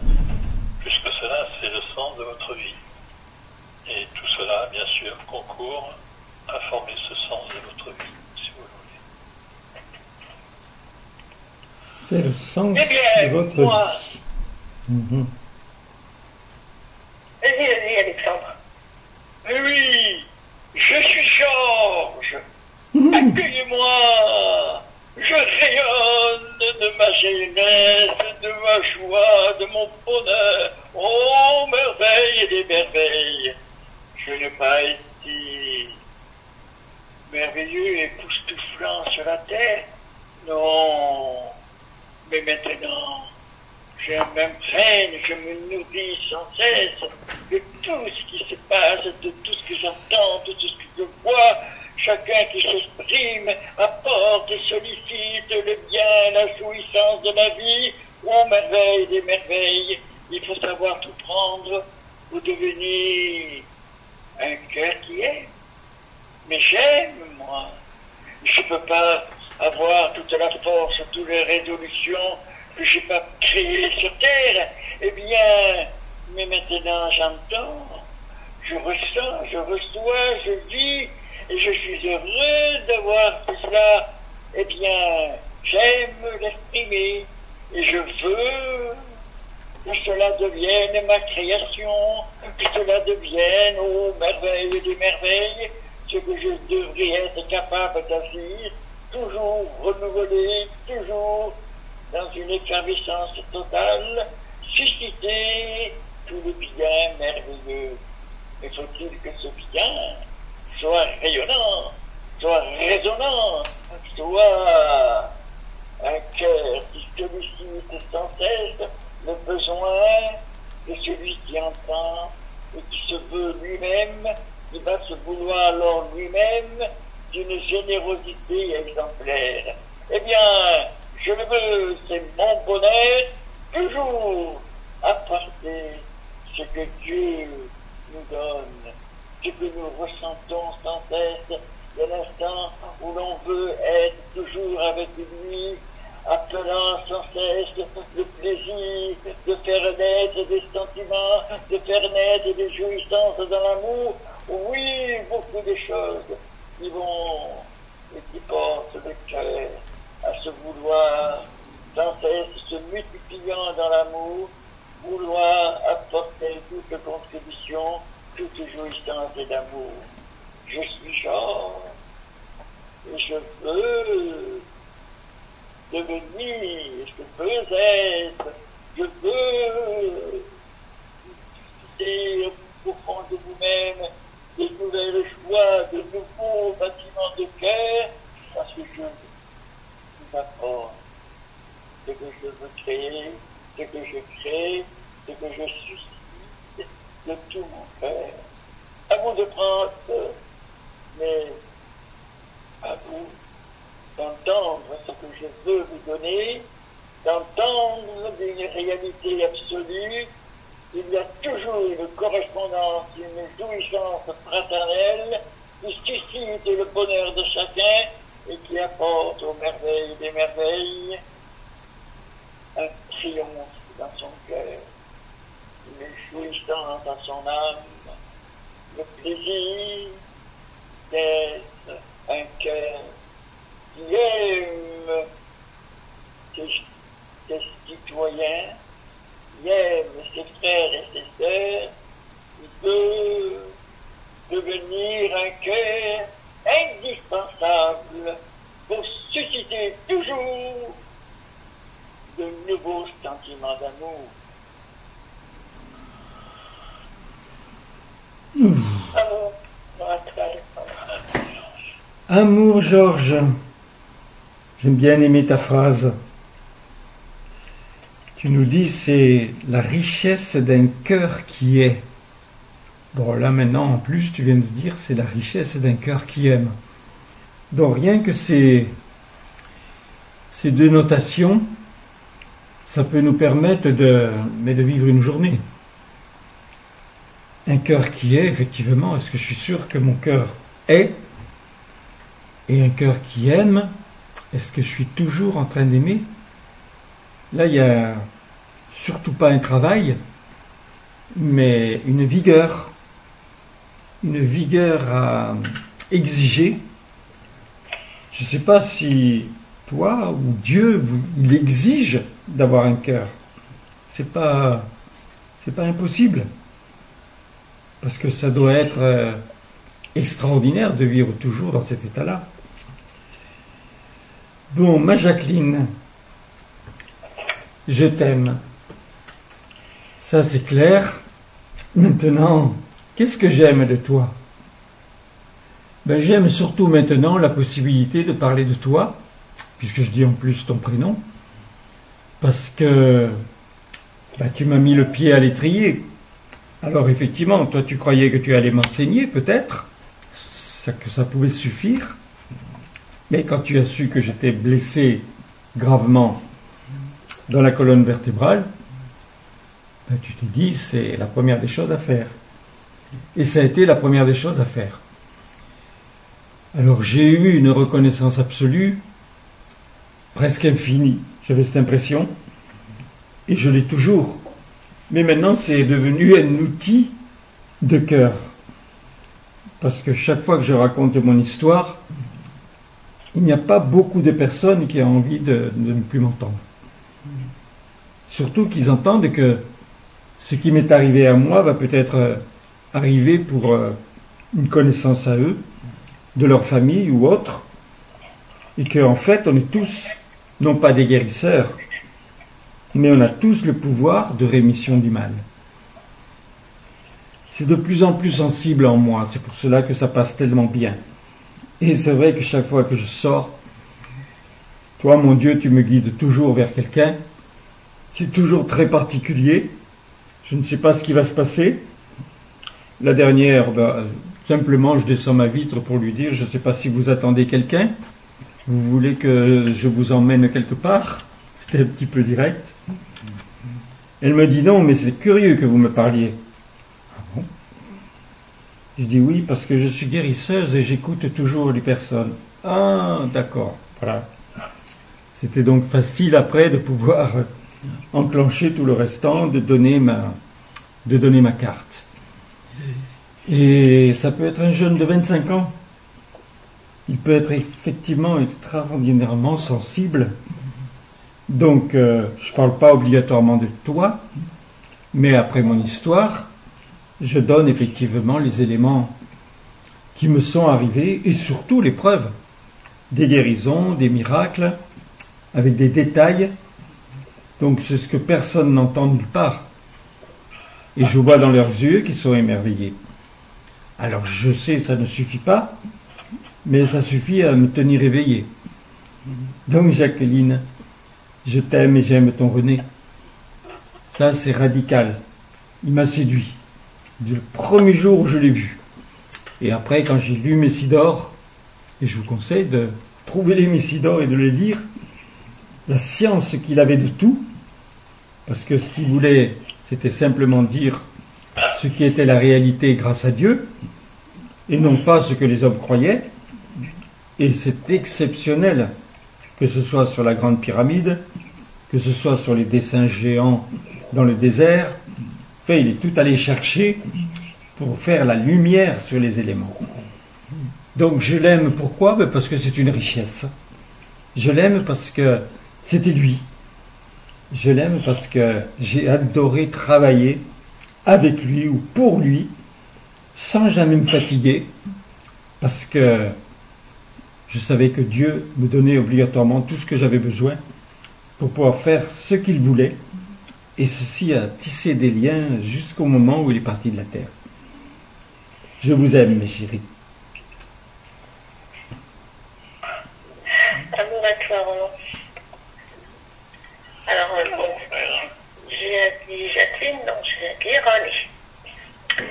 plus que cela, c'est le sens de votre vie. Et tout cela, bien sûr, concourt à former ce sens de votre vie, si vous voulez. C'est le sens Eh bien, de votre moi, vie. Mhm. Vas-y, Alexandre. mais oui, je suis Georges. Accueillez-moi. Je rayonne de ma jeunesse, de ma joie, de mon bonheur. Oh, merveille des merveilles. Je n'ai pas été merveilleux et époustouflant sur la terre. Non. Mais maintenant, je m'imprègne, je me nourris sans cesse de tout ce qui se passe, de tout ce que j'entends, de tout ce que je vois. Chacun qui s'exprime apporte et sollicite le bien, la jouissance de la vie. Oh, merveille des merveilles, il faut savoir tout prendre pour devenir un cœur qui aime. Mais j'aime, moi. Je ne peux pas avoir toute la force, toutes les résolutions que je n'ai pas créées sur Terre. Eh bien, mais maintenant j'entends, je ressens, je reçois, je vis, et je suis heureux d'avoir tout cela. Eh bien, j'aime l'exprimer, et je veux que cela devienne ma création, que cela devienne, oh, merveille des merveilles, ce que je devrais être capable d'agir, toujours renouvelé, toujours dans une effervescence totale, susciter tout le bien merveilleux. Mais faut-il que ce bien soit rayonnant, soit résonnant, soit un cœur qui sollicite sans cesse le besoin de celui qui entend et qui se veut lui-même, qui va se vouloir alors lui-même d'une générosité exemplaire. Eh bien, je le veux, c'est mon bonheur, toujours apporter ce que Dieu nous donne, ce que nous ressentons sans cesse, dès l'instant où l'on veut être toujours avec lui, appelant sans cesse le plaisir de faire naître des sentiments, de faire naître des jouissances dans l'amour. Oui, beaucoup de choses qui vont et qui portent le cœur à se vouloir sans cesse, se multipliant dans l'amour, vouloir apporter toute contribution, toute jouissance d'amour. Je suis Georges et je veux devenir ce que je veux être. Je veux visiter au fond de vous-même des nouvelles joies, de nouveaux bâtiments de cœur, parce que je vous apprends ce que je veux créer, ce que je crée, ce que je suscite de tout mon cœur. À vous de prendre, mais à vous d'entendre ce que je veux vous donner, d'entendre une réalité absolue. Il y a toujours une correspondance, une jouissance fraternelle qui suscite le bonheur de chacun et qui apporte aux merveilles des merveilles un triomphe dans son cœur, une jouissance dans son âme, le plaisir d'être un cœur qui aime ses citoyens, qui aime ses frères et ses sœurs, qui peut devenir un cœur indispensable pour susciter toujours de nouveaux sentiments d'amour. Amour, Georges. J'aime bien aimer ta phrase. Tu nous dis c'est la richesse d'un cœur qui est. Bon, là maintenant, en plus, tu viens de dire c'est la richesse d'un cœur qui aime. Donc rien que ces deux notations, ça peut nous permettre de vivre une journée. Un cœur qui est, effectivement, est-ce que je suis sûr que mon cœur est? Et un cœur qui aime, est-ce que je suis toujours en train d'aimer? Là, il n'y a surtout pas un travail, mais une vigueur à exiger. Je ne sais pas si toi ou Dieu, il exige d'avoir un cœur. C'est pas impossible. Parce que ça doit être extraordinaire de vivre toujours dans cet état-là. Bon, ma Jacqueline, je t'aime. Ça, c'est clair. Maintenant, qu'est-ce que j'aime de toi? Ben, j'aime surtout maintenant la possibilité de parler de toi, puisque je dis en plus ton prénom, parce que tu m'as mis le pied à l'étrier. Alors effectivement, toi tu croyais que tu allais m'enseigner, peut-être, que ça pouvait suffire, mais quand tu as su que j'étais blessé gravement dans la colonne vertébrale, tu t'es dit c'est la première des choses à faire. Et ça a été la première des choses à faire. Alors j'ai eu une reconnaissance absolue, presque infinie, j'avais cette impression, et je l'ai toujours. Mais maintenant, c'est devenu un outil de cœur. Parce que chaque fois que je raconte mon histoire, il n'y a pas beaucoup de personnes qui ont envie de ne plus m'entendre. Surtout qu'ils entendent que ce qui m'est arrivé à moi va peut-être arriver pour une connaissance à eux, de leur famille ou autre, et qu'en fait, on est tous, non pas des guérisseurs, mais on a tous le pouvoir de rémission du mal. C'est de plus en plus sensible en moi, c'est pour cela que ça passe tellement bien. Et c'est vrai que chaque fois que je sors, toi, mon Dieu, tu me guides toujours vers quelqu'un. C'est toujours très particulier. Je ne sais pas ce qui va se passer. La dernière, simplement, je descends ma vitre pour lui dire, je ne sais pas si vous attendez quelqu'un. Vous voulez que je vous emmène quelque part? C'était un petit peu direct. Elle me dit non, mais c'est curieux que vous me parliez. Ah bon? Je dis oui, parce que je suis guérisseuse et j'écoute toujours les personnes. Ah, d'accord, voilà. C'était donc facile après de pouvoir enclencher tout le restant, de donner ma carte. Et ça peut être un jeune de 25 ans. Il peut être effectivement extraordinairement sensible. Donc, je ne parle pas obligatoirement de toi, mais après mon histoire, je donne effectivement les éléments qui me sont arrivés et surtout les preuves des guérisons, des miracles avec des détails. Donc c'est ce que personne n'entend nulle part. Et je vois dans leurs yeux qu'ils sont émerveillés. Alors je sais, ça ne suffit pas, mais ça suffit à me tenir éveillé. Donc Jacqueline, je t'aime et j'aime ton René. Ça c'est radical. Il m'a séduit. Du premier jour où je l'ai vu. Et après, quand j'ai lu Messidor, et je vous conseille de trouver les Messidor et de les lire, la science qu'il avait de tout, parce que ce qu'il voulait, c'était simplement dire ce qui était la réalité grâce à Dieu, et non pas ce que les hommes croyaient. Et c'est exceptionnel, que ce soit sur la Grande Pyramide, que ce soit sur les dessins géants dans le désert. Enfin, il est tout allé chercher pour faire la lumière sur les éléments. Donc je l'aime, pourquoi? Parce que c'est une richesse. Je l'aime parce que c'était lui. Je l'aime parce que j'ai adoré travailler avec lui ou pour lui, sans jamais me fatiguer, parce que je savais que Dieu me donnait obligatoirement tout ce que j'avais besoin pour pouvoir faire ce qu'il voulait, et ceci a tissé des liens jusqu'au moment où il est parti de la terre. Je vous aime, mes chéris. Amour à toi, Roland. Alors, bon, j'ai dit Jacqueline, non, j'ai dit René.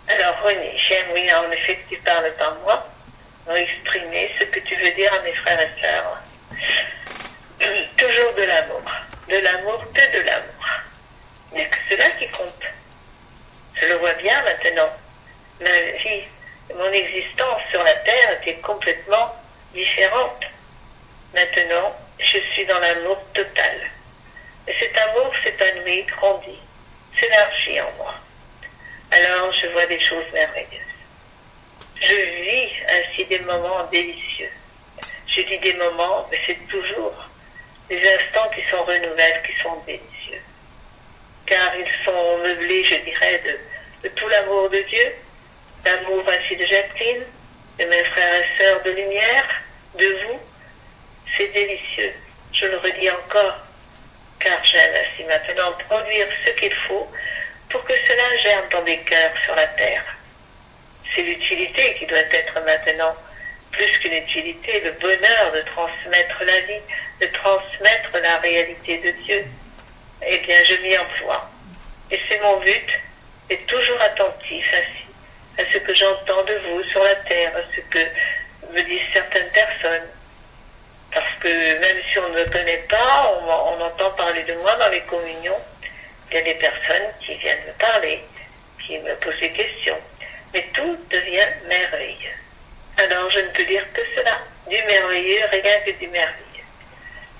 Alors, René, j'aime, oui, en effet, que tu parles par moi, pour exprimer ce que tu veux dire à mes frères et sœurs. Toujours de l'amour, que de l'amour. Il n'y a que cela qui compte. Je le vois bien maintenant. Ma vie, mon existence sur la terre était complètement différente. Maintenant, je suis dans l'amour total. Et cet amour s'épanouit, grandit, s'élargit en moi. Alors, je vois des choses merveilleuses. Je vis ainsi des moments délicieux. Je dis des moments, mais c'est toujours des instants qui sont renouvelables, qui sont délicieux. Car ils sont meublés, je dirais, de tout l'amour de Dieu, l'amour ainsi de Jacqueline, de mes frères et sœurs de lumière, de vous. C'est délicieux. Je le redis encore, car j'aime ainsi maintenant produire ce qu'il faut pour que cela germe dans des cœurs sur la terre. C'est l'utilité qui doit être maintenant, plus qu'une utilité, le bonheur de transmettre la vie, de transmettre la réalité de Dieu. Eh bien, je m'y emploie. Et c'est mon but, d'être toujours attentif ainsi à ce que j'entends de vous sur la terre, à ce que me disent certaines personnes. Parce que même si on ne me connaît pas, on entend parler de moi dans les communions. Il y a des personnes qui viennent me parler, qui me posent des questions. Mais tout devient merveilleux. Alors je ne peux dire que cela. Du merveilleux, rien que du merveilleux.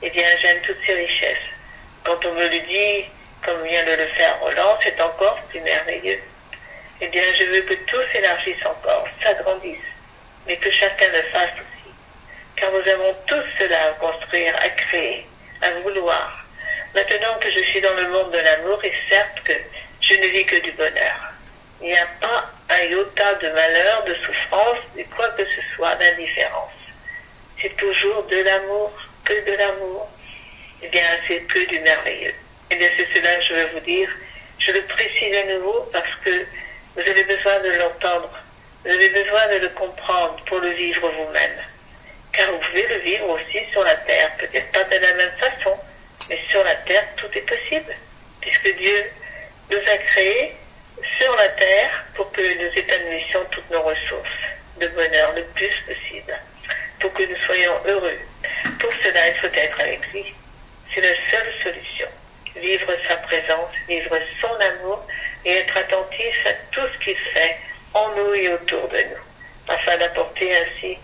Eh bien, j'aime toutes ces richesses. Quand on me le dit, comme vient de le faire Roland, c'est encore plus merveilleux. Eh bien, je veux que tout s'élargisse encore, s'agrandisse, mais que chacun le fasse aussi. Car nous avons tous cela à construire, à créer, à vouloir. Maintenant que je suis dans le monde de l'amour, et certes que je ne vis que du bonheur. Il n'y a pas un iota de malheur, de souffrance, de quoi que ce soit, d'indifférence. C'est toujours de l'amour, que de l'amour. Eh bien, c'est que du merveilleux. Eh bien, c'est cela que je veux vous dire. Je le précise à nouveau parce que vous avez besoin de l'entendre. Vous avez besoin de le comprendre pour le vivre vous-même. Car vous pouvez le vivre aussi sur la terre. Peut-être pas de la même façon, mais sur la terre, tout est possible. Puisque Dieu nous a créés sur la terre pour que nous épanouissions toutes nos ressources de bonheur le plus possible. Pour que nous soyons heureux. Pour cela, il faut être avec lui. C'est la seule solution. Vivre sa présence, vivre son amour et être attentif à tout ce qu'il fait en nous et autour de nous, afin d'apporter ainsi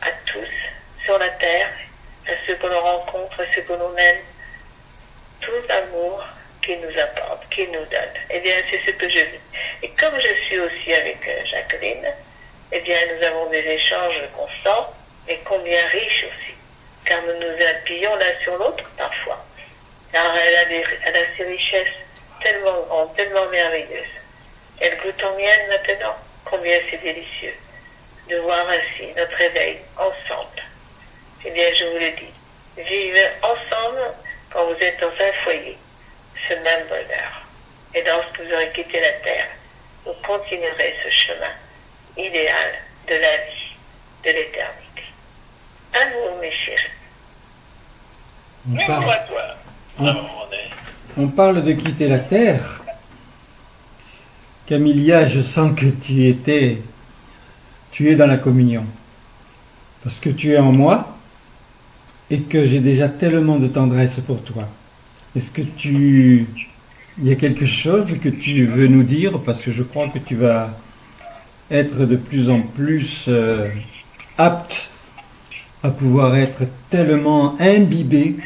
à tous sur la terre, à ceux que l'on rencontre, à ceux que l'on aime, tout l'amour qu'il nous apporte, qu'il nous donne. Eh bien, c'est ce que je vis. Et comme je suis aussi avec Jacqueline, eh bien, nous avons des échanges constants, mais combien riches aussi, car nous nous appuyons l'un sur l'autre parfois. Car elle a ses richesses tellement grandes, tellement merveilleuses. Elle goûte en mienne maintenant, combien c'est délicieux de voir ainsi notre éveil ensemble. Eh bien, je vous le dis, vivent ensemble quand vous êtes dans un foyer ce même bonheur. Et lorsque vous aurez quitté la terre, vous continuerez ce chemin idéal de la vie, de l'éternité. À vous, mes chéris. On parle de quitter la terre. Camilla, je sens que tu es dans la communion. Parce que tu es en moi et que j'ai déjà tellement de tendresse pour toi. Est-ce que il y a quelque chose que tu veux nous dire? Parce que je crois que tu vas être de plus en plus apte à pouvoir être tellement imbibé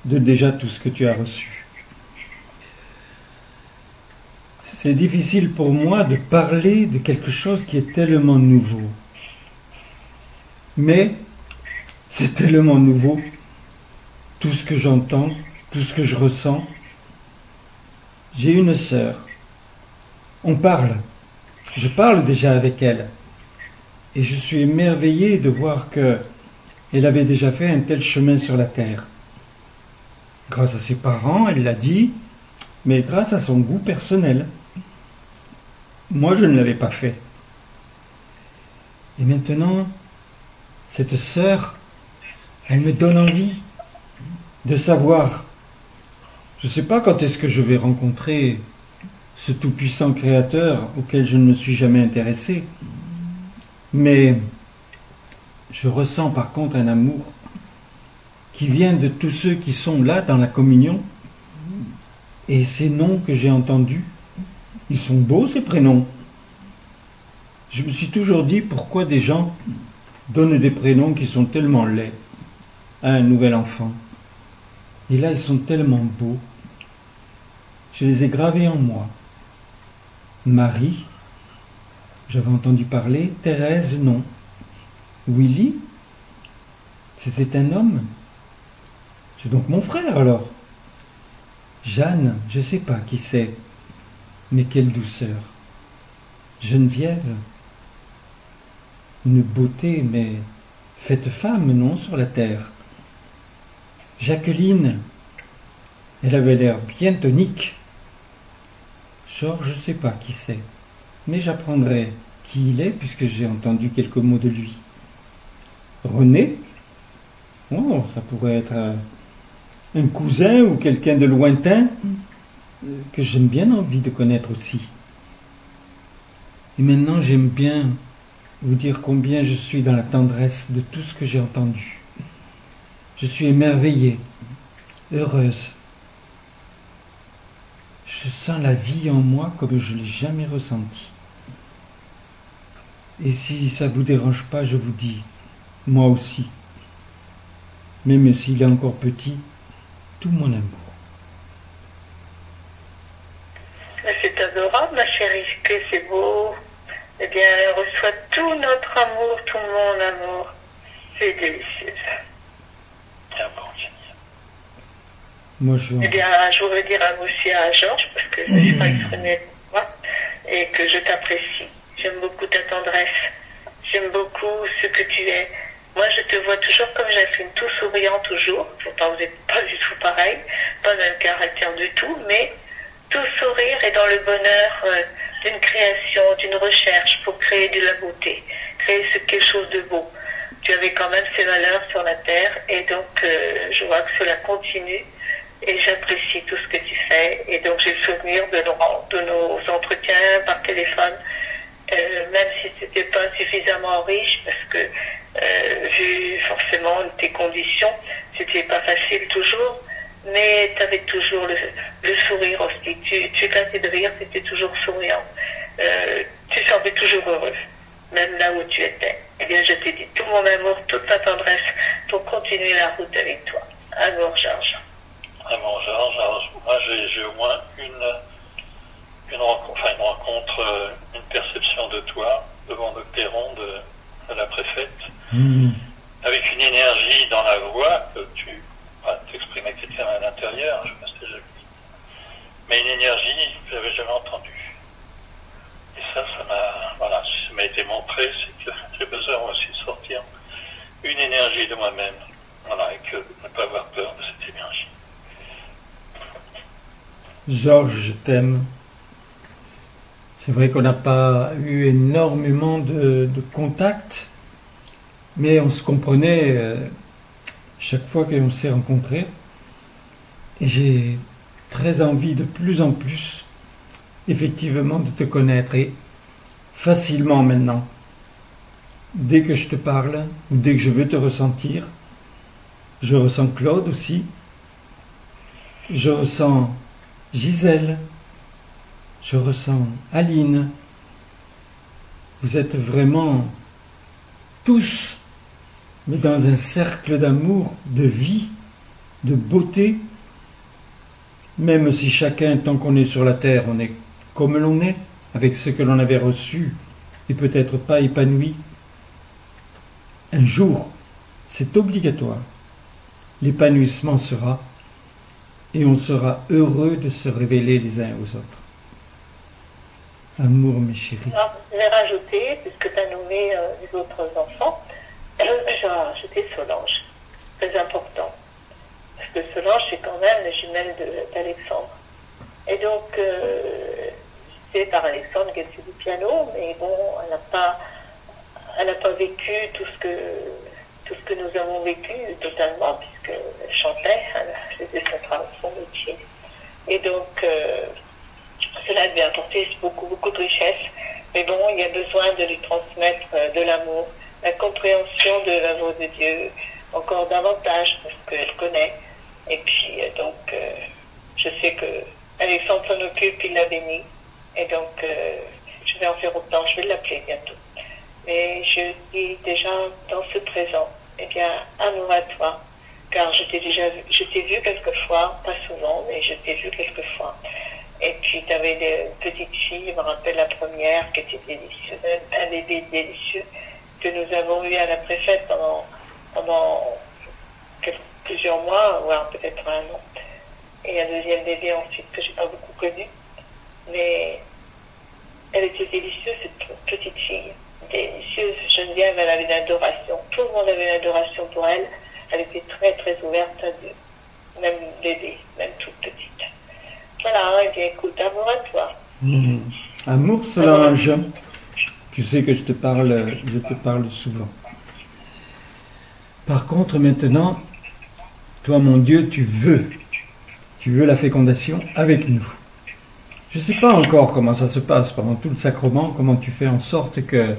de déjà tout ce que tu as reçu. C'est difficile pour moi de parler de quelque chose qui est tellement nouveau. Mais c'est tellement nouveau, tout ce que j'entends, tout ce que je ressens. J'ai une sœur. On parle. Je parle déjà avec elle. Et je suis émerveillé de voir qu'elle avait déjà fait un tel chemin sur la terre. Grâce à ses parents, elle l'a dit, mais grâce à son goût personnel. Moi, je ne l'avais pas fait. Et maintenant, cette sœur, elle me donne envie de savoir. Je ne sais pas quand est-ce que je vais rencontrer ce tout-puissant créateur auquel je ne me suis jamais intéressé. Mais je ressens par contre un amour qui vient de tous ceux qui sont là dans la communion. Et ces noms que j'ai entendus, ils sont beaux ces prénoms. Je me suis toujours dit pourquoi des gens donnent des prénoms qui sont tellement laids à un nouvel enfant. Et là, ils sont tellement beaux. Je les ai gravés en moi. Marie, j'avais entendu parler. Thérèse, non. Willy, c'était un homme. C'est donc mon frère alors. Jeanne, je ne sais pas qui c'est, mais quelle douceur. Geneviève, une beauté, mais faite femme, non, sur la terre. Jacqueline, elle avait l'air bien tonique. Georges, je ne sais pas qui c'est, mais j'apprendrai qui il est puisque j'ai entendu quelques mots de lui. René, oh, ça pourrait être un cousin ou quelqu'un de lointain que j'aime bien envie de connaître aussi. Et maintenant, j'aime bien vous dire combien je suis dans la tendresse de tout ce que j'ai entendu. Je suis émerveillée, heureuse. Je sens la vie en moi comme je ne l'ai jamais ressentie. Et si ça ne vous dérange pas, je vous dis, moi aussi, même s'il est encore petit, tout mon amour. C'est adorable, ma chérie, que c'est beau. Eh bien, elle reçoit tout notre amour, tout mon amour. C'est délicieux. Bien bon, génial. Moi, Eh bien, je voudrais dire aussi à Georges, parce que je ne suis pas exprimée moi, et que je t'apprécie. J'aime beaucoup ta tendresse. J'aime beaucoup ce que tu es. Moi, je te vois toujours comme Jacqueline, tout souriant toujours. Pourtant, vous n'êtes pas du tout pareil, pas le même caractère du tout, mais tout sourire et dans le bonheur d'une création, d'une recherche pour créer de la beauté, créer quelque chose de beau. Tu avais quand même ces valeurs sur la terre et donc je vois que cela continue et j'apprécie tout ce que tu fais. Et donc j'ai le souvenir de nos entretiens par téléphone, même si c'était pas suffisamment riche parce que vu forcément tes conditions, c'était pas facile toujours. Mais tu avais toujours le sourire aussi. Tu éclatais de rire, c'était toujours souriant. Tu semblais toujours heureux, même là où tu étais. Eh bien, je t'ai dit tout mon amour, toute ma tendresse pour continuer la route avec toi. Amour, Georges. Amour, Georges. Alors, moi, j'ai au moins une rencontre, une perception de toi devant le perron de la préfète, avec une énergie dans la voix que tu t'exprimais quelqu'un à l'intérieur, je me sais jamais. Mais une énergie que j'avais jamais entendue. Et ça m'a été montré, c'est que j'ai besoin aussi de sortir une énergie de moi-même. Voilà, et que ne pas avoir peur de cette énergie. Georges, je t'aime. C'est vrai qu'on n'a pas eu énormément de contacts, mais on se comprenait chaque fois qu'on s'est rencontrés. Et j'ai très envie de plus en plus, effectivement, de te connaître. Et facilement maintenant, dès que je te parle, ou dès que je veux te ressentir, je ressens Claude aussi, je ressens Gisèle, je ressens Aline. Vous êtes vraiment tous, mais dans un cercle d'amour, de vie, de beauté, même si chacun, tant qu'on est sur la terre, on est comme l'on est, avec ce que l'on avait reçu, et peut-être pas épanoui. Un jour, c'est obligatoire, l'épanouissement sera, et on sera heureux de se révéler les uns aux autres. Amour, mes chéris. Je vais rajouter, puisque tu as nommé les autres enfants, je vais rajouter Solange. Très important. Parce que Solange, c'est quand même la jumelle d'Alexandre. Et donc, c'est par Alexandre qu'elle fait du piano, mais bon, elle n'a pas vécu tout ce que nous avons vécu totalement, puisqu'elle chantait, c'était son métier. Et donc, cela lui a apporté beaucoup de richesse. Mais bon, il y a besoin de lui transmettre de l'amour, la compréhension de l'amour de Dieu, encore davantage, parce qu'elle connaît. Et puis, donc, je sais que Alexandre s'en occupe, il l'a béni. Et donc, je vais en faire autant, je vais l'appeler bientôt. Mais je dis déjà, dans ce présent, eh bien, amour à toi. Car je t'ai vu quelquefois, pas souvent, mais je t'ai vu quelquefois. Et puis, tu avais des petites filles, je me rappelle la première, qui était délicieuse, un bébé délicieux, que nous avons eu à la préfète pendant plusieurs mois, voire peut-être un an. Et un deuxième bébé ensuite, que j'ai pas beaucoup connu. Mais elle était délicieuse, cette petite fille. Délicieuse. Geneviève, elle avait une adoration. Tout le monde avait une adoration pour elle. Elle était très, très ouverte à Dieu. Même bébé, même toute petite. Voilà, et bien écoute, amour à toi. Amour, Solange. Tu sais que je te parle souvent. Par contre, maintenant, toi, mon Dieu, tu veux la fécondation avec nous. Je ne sais pas encore comment ça se passe pendant tout le sacrement, comment tu fais en sorte que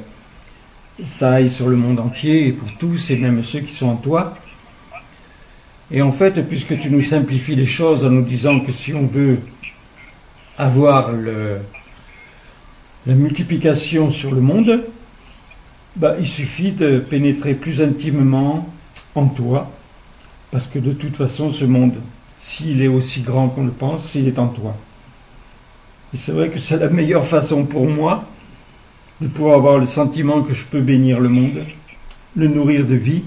ça aille sur le monde entier, et pour tous, et même ceux qui sont en toi. Et en fait, puisque tu nous simplifies les choses en nous disant que si on veut avoir la multiplication sur le monde, il suffit de pénétrer plus intimement en toi, parce que de toute façon, ce monde, s'il est aussi grand qu'on le pense, il est en toi. Et c'est vrai que c'est la meilleure façon pour moi de pouvoir avoir le sentiment que je peux bénir le monde, le nourrir de vie,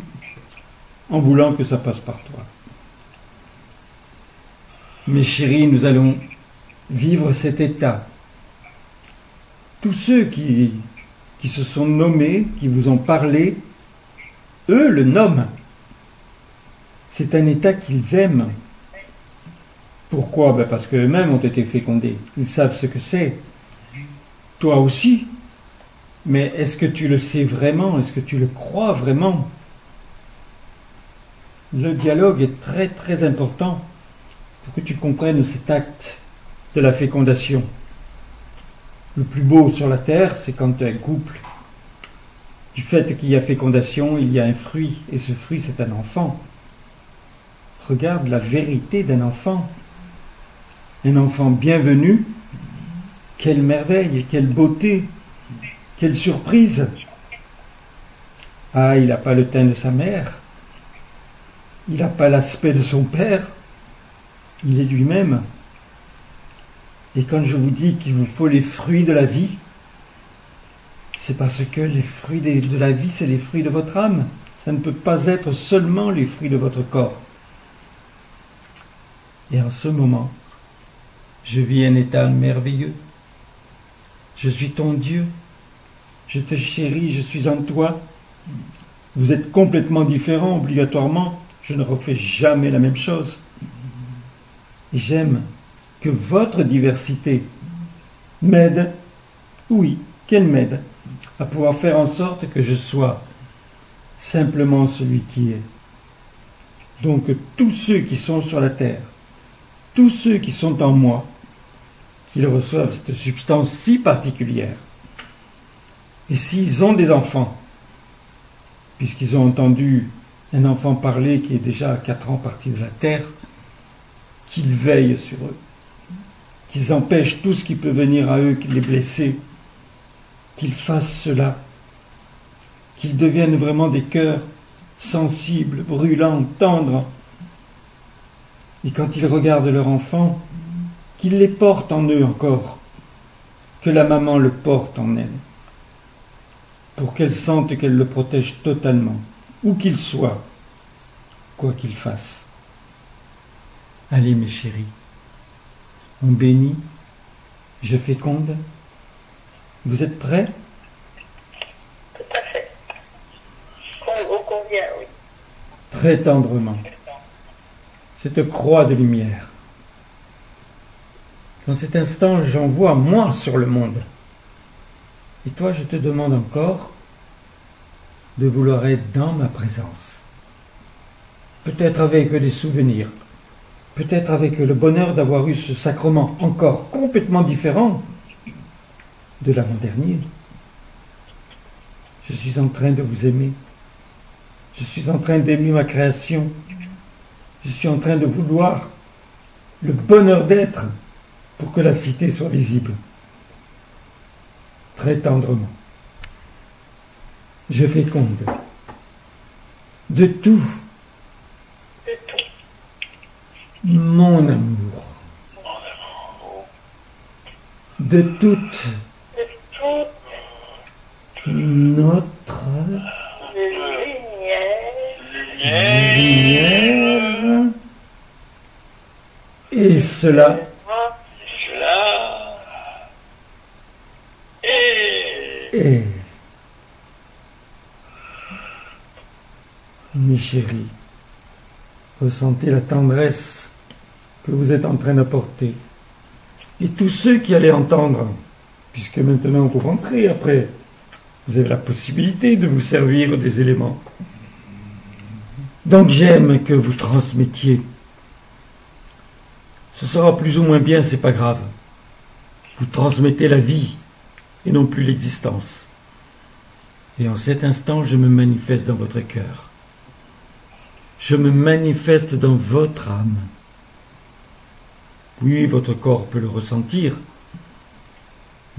en voulant que ça passe par toi. Mes chéris, nous allons vivre cet état. Tous ceux qui se sont nommés, qui vous ont parlé, eux le nomment. C'est un état qu'ils aiment. Pourquoi ? Parce qu'eux-mêmes ont été fécondés. Ils savent ce que c'est. Toi aussi. Mais est-ce que tu le sais vraiment ? Est-ce que tu le crois vraiment ? Le dialogue est très très important pour que tu comprennes cet acte de la fécondation. Le plus beau sur la terre, c'est quand un couple, du fait qu'il y a fécondation, il y a un fruit, et ce fruit c'est un enfant. Regarde la vérité d'un enfant. Un enfant bienvenu, quelle merveille, quelle beauté, quelle surprise. Ah, il n'a pas le teint de sa mère, il n'a pas l'aspect de son père, il est lui-même. Et quand je vous dis qu'il vous faut les fruits de la vie, c'est parce que les fruits de la vie, c'est les fruits de votre âme. Ça ne peut pas être seulement les fruits de votre corps. Et en ce moment, je vis un état merveilleux. Je suis ton Dieu. Je te chéris, je suis en toi. Vous êtes complètement différents, obligatoirement, je ne refais jamais la même chose. Et j'aime que votre diversité m'aide, oui, qu'elle m'aide, à pouvoir faire en sorte que je sois simplement celui qui est. Donc tous ceux qui sont sur la terre, tous ceux qui sont en moi, qu'ils reçoivent cette substance si particulière. Et s'ils ont des enfants, puisqu'ils ont entendu un enfant parler qui est déjà à 4 ans parti de la terre, qu'ils veillent sur eux, qu'ils empêchent tout ce qui peut venir à eux, qu'ils les blesser, qu'ils fassent cela, qu'ils deviennent vraiment des cœurs sensibles, brûlants, tendres. Et quand ils regardent leur enfant, qu'ils les portent en eux encore, que la maman le porte en elle, pour qu'elle sente qu'elle le protège totalement, où qu'il soit, quoi qu'il fasse. Allez mes chéris, on bénit, je féconde. Vous êtes prêts? Tout à fait. Au combien, oui. Très tendrement. Cette croix de lumière. Dans cet instant, j'envoie moi sur le monde. Et toi, je te demande encore de vouloir être dans ma présence. Peut-être avec des souvenirs, peut-être avec le bonheur d'avoir eu ce sacrement encore complètement différent de l'avant-dernier. Je suis en train de vous aimer. Je suis en train d'aimer ma création. Je suis en train de vouloir le bonheur d'être pour que la cité soit visible. Très tendrement. Je féconde de tout mon amour, de toute notre lumière, et cela est. Mes chéris, ressentez la tendresse que vous êtes en train d'apporter. Et tous ceux qui allaient entendre, puisque maintenant vous rentrez après, vous avez la possibilité de vous servir des éléments. Donc j'aime que vous transmettiez. Ce sera plus ou moins bien, c'est pas grave. Vous transmettez la vie et non plus l'existence. Et en cet instant, je me manifeste dans votre cœur. Je me manifeste dans votre âme. Oui, votre corps peut le ressentir,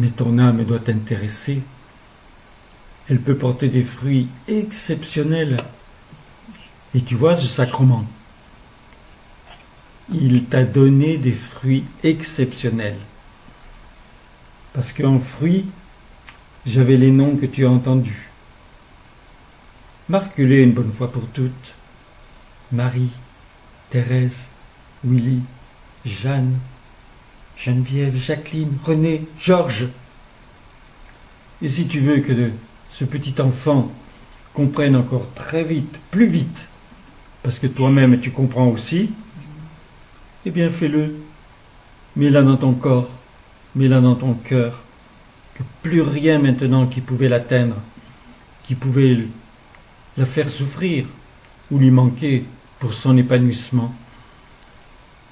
mais ton âme doit t'intéresser. Elle peut porter des fruits exceptionnels. Et tu vois ce sacrement, il t'a donné des fruits exceptionnels. Parce qu'en fruits, j'avais les noms que tu as entendus. Marque-les une bonne fois pour toutes. Marie, Thérèse, Willy, Jeanne, Geneviève, Jacqueline, René, Georges. Et si tu veux que ce petit enfant comprenne encore très vite, plus vite, parce que toi-même tu comprends aussi, eh bien fais-le. Mets-la dans ton corps, mets-la dans ton cœur, que plus rien maintenant qui pouvait l'atteindre, qui pouvait la faire souffrir ou lui manquer pour son épanouissement,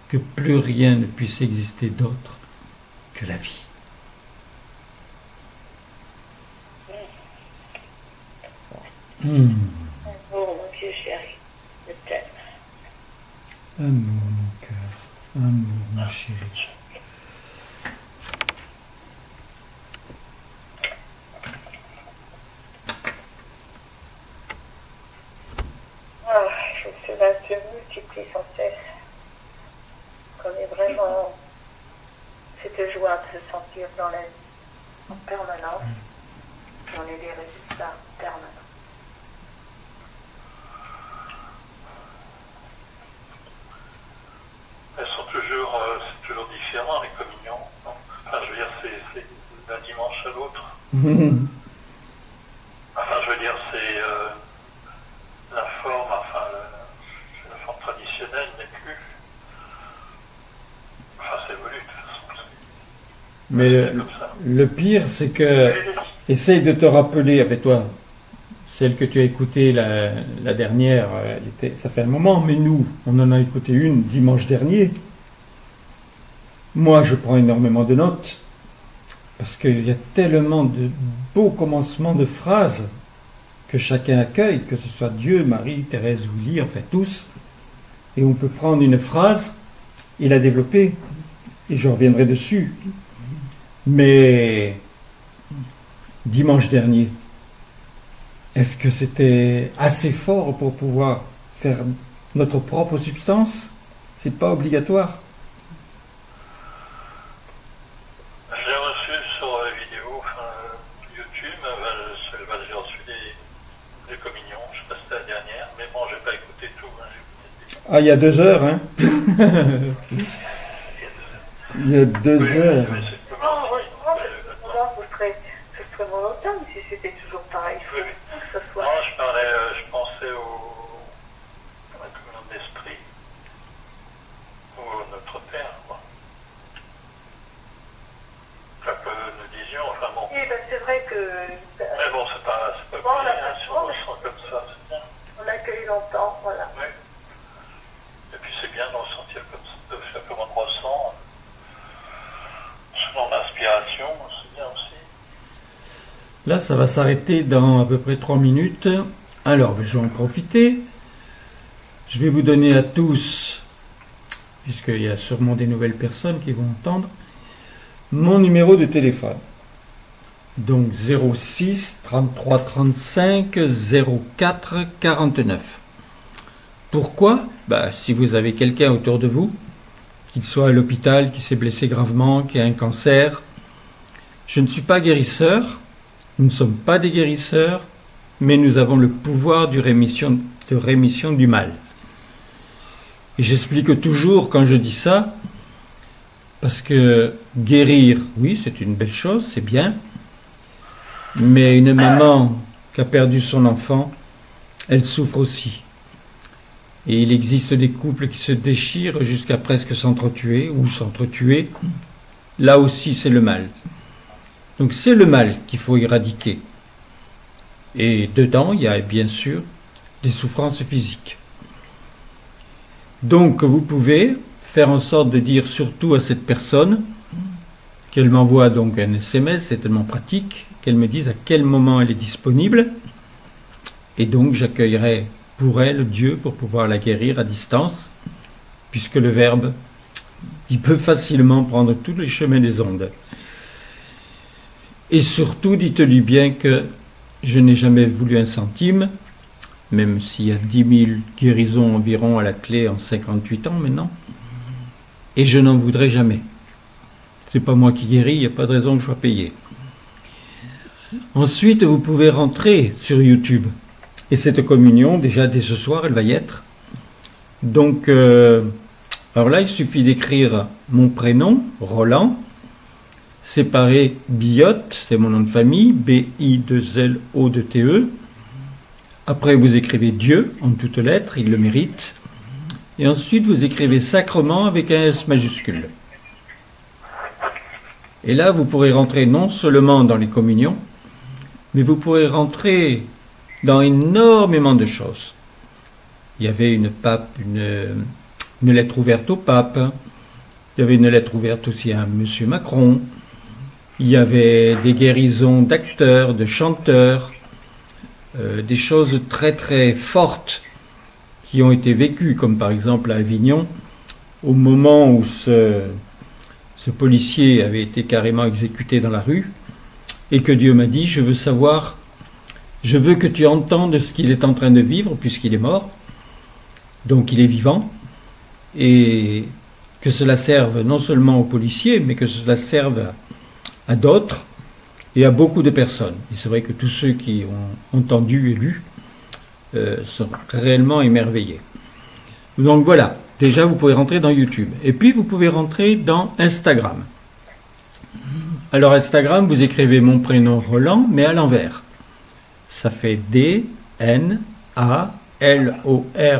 que plus rien ne puisse exister d'autre que la vie. Oh mon Dieu chéri, je t'aime. Amour, mon cœur, amour, ma chérie. Cela se multiplie sans cesse. Qu'on est vraiment cette joie de se sentir dans la vie en permanence. On est des résultats permanents. Elles sont toujours, c'est toujours différent, les communions. Non, enfin, je veux dire, c'est d'un dimanche à l'autre. Enfin, je veux dire, c'est la forme, enfin, je Mais le pire, c'est que, essaye de te rappeler, avec toi, celle que tu as écoutée la dernière, ça fait un moment, mais nous, on en a écouté une dimanche dernier. Moi, je prends énormément de notes, parce qu'il y a tellement de beaux commencements de phrases que chacun accueille, que ce soit Dieu, Marie, Thérèse, Willy, enfin tous, et on peut prendre une phrase et la développer, et je reviendrai dessus. Mais dimanche dernier, est-ce que c'était assez fort pour pouvoir faire notre propre substance? C'est pas obligatoire. J'ai reçu sur la vidéo, YouTube, j'ai reçu des communions, je sais pas si c'était la dernière, mais bon, j'ai pas écouté tout. Ah, il y a 2 heures, hein. Il y a 2 heures. Ce serait monotone si c'était toujours pareil. Oui. Que ce soit... Non, je pensais à la communion d'esprit, ou à notre Père, quoi. Enfin, que nous disions, enfin bon. Oui, ben, c'est vrai que... Mais bon, c'est pas bon, bien, si on ressent comme ça, c'est bien. On accueille longtemps, voilà. Oui. Et puis c'est bien de ressentir comme ça, de faire comme on ressent, selon l'inspiration, c'est bien aussi. Là, ça va s'arrêter dans à peu près 3 minutes. Alors, je vais en profiter. Je vais vous donner à tous, puisqu'il y a sûrement des nouvelles personnes qui vont entendre, mon numéro de téléphone. Donc 06 33 35 04 49. Pourquoi? Si vous avez quelqu'un autour de vous, qu'il soit à l'hôpital, qui s'est blessé gravement, qui a un cancer, je ne suis pas guérisseur. Nous ne sommes pas des guérisseurs, mais nous avons le pouvoir de rémission du mal. Et j'explique toujours quand je dis ça, parce que guérir, oui, c'est une belle chose, c'est bien, mais une maman qui a perdu son enfant, elle souffre aussi. Et il existe des couples qui se déchirent jusqu'à presque s'entretuer ou s'entretuer. Là aussi, c'est le mal. Donc c'est le mal qu'il faut éradiquer. Et dedans, il y a bien sûr des souffrances physiques. Donc vous pouvez faire en sorte de dire surtout à cette personne qu'elle m'envoie donc un SMS, c'est tellement pratique, qu'elle me dise à quel moment elle est disponible. Et donc j'accueillerai pour elle Dieu pour pouvoir la guérir à distance, puisque le Verbe, il peut facilement prendre tous les chemins des ondes. Et surtout, dites-lui bien que je n'ai jamais voulu un centime, même s'il y a 10 000 guérisons environ à la clé en 58 ans maintenant, et je n'en voudrais jamais. C'est pas moi qui guéris, il n'y a pas de raison que je sois payé. Ensuite, vous pouvez rentrer sur YouTube. Et cette communion, déjà dès ce soir, elle va y être. Donc, alors là, il suffit d'écrire mon prénom, Roland, séparé Biote, c'est mon nom de famille, B-I-2-L-O-T-E. Après, vous écrivez Dieu en toutes lettres, il le mérite. Et ensuite, vous écrivez sacrement avec un S majuscule. Et là, vous pourrez rentrer non seulement dans les communions, mais vous pourrez rentrer dans énormément de choses. Il y avait une lettre ouverte au pape, il y avait une lettre ouverte aussi à M. Macron, il y avait des guérisons d'acteurs, de chanteurs, des choses très très fortes qui ont été vécues, comme par exemple à Avignon, au moment où ce policier avait été carrément exécuté dans la rue, et que Dieu m'a dit, je veux que tu entendes ce qu'il est en train de vivre, puisqu'il est mort, donc il est vivant, et que cela serve non seulement aux policiers, mais que cela serve à d'autres, et à beaucoup de personnes. Et c'est vrai que tous ceux qui ont entendu et lu sont réellement émerveillés. Donc voilà, déjà vous pouvez rentrer dans YouTube. Et puis vous pouvez rentrer dans Instagram. Alors Instagram, vous écrivez mon prénom Roland, mais à l'envers. Ça fait D-N-A-L-O-R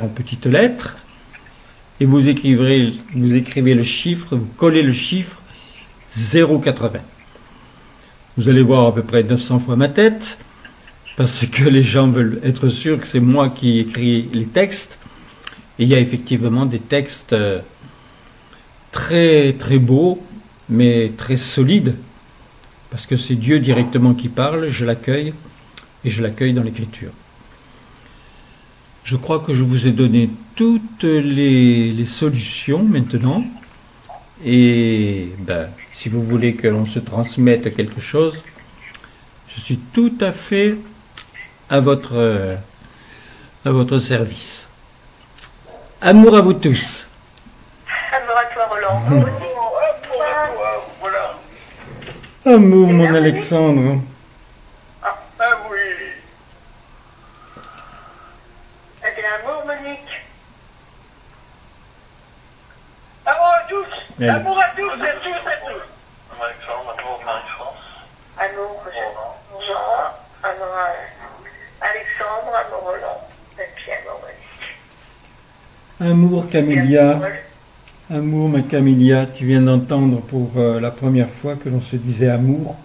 en petites lettres. Et vous écrivez le chiffre, vous collez le chiffre 080. Vous allez voir à peu près 900 fois ma tête, parce que les gens veulent être sûrs que c'est moi qui écris les textes. Et il y a effectivement des textes très très beaux, mais très solides, parce que c'est Dieu directement qui parle, je l'accueille, et je l'accueille dans l'écriture. Je crois que je vous ai donné toutes les solutions maintenant, et ben, si vous voulez que l'on se transmette quelque chose, je suis tout à fait à votre service. Amour à vous tous. Amour à toi, Roland. Amour à toi, voilà. Amour, mon Alexandre. Ah oui. Eh bien, amour, Monique. Amour à tous. Elle. Amour à tous, à tous, à tous. Alexandre, amour, Marie-France. Amour, Jean. Amour, Alexandre. Amour, Roland. Et puis amour, Monique. Amour, Camélia. Amour, Amour, ma Camélia, tu viens d'entendre pour la première fois que l'on se disait amour.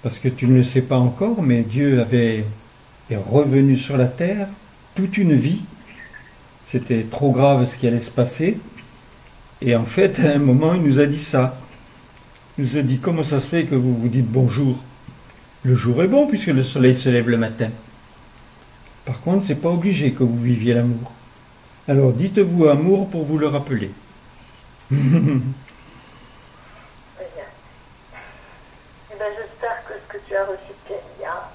Parce que tu ne le sais pas encore, mais Dieu est revenu sur la terre toute une vie. C'était trop grave ce qui allait se passer. Et en fait, à un moment, il nous a dit ça. Il nous a dit, comment ça se fait que vous vous dites bonjour? Le jour est bon puisque le soleil se lève le matin. Par contre, c'est pas obligé que vous viviez l'amour. Alors dites-vous amour pour vous le rappeler. Très bien. Eh bien, j'espère que ce que tu as reçu de Camélia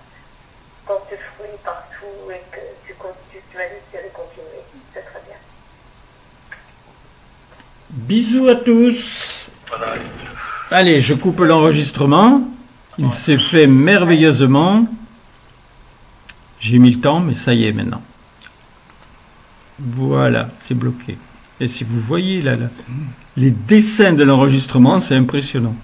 porte fruit partout et que tu vas essayer de continuer. C'est très bien. Bisous à tous. Voilà. Allez, je coupe l'enregistrement. Il s'est fait merveilleusement. J'ai mis le temps, mais ça y est maintenant. Voilà, c'est bloqué. Et si vous voyez là, les dessins de l'enregistrement, c'est impressionnant.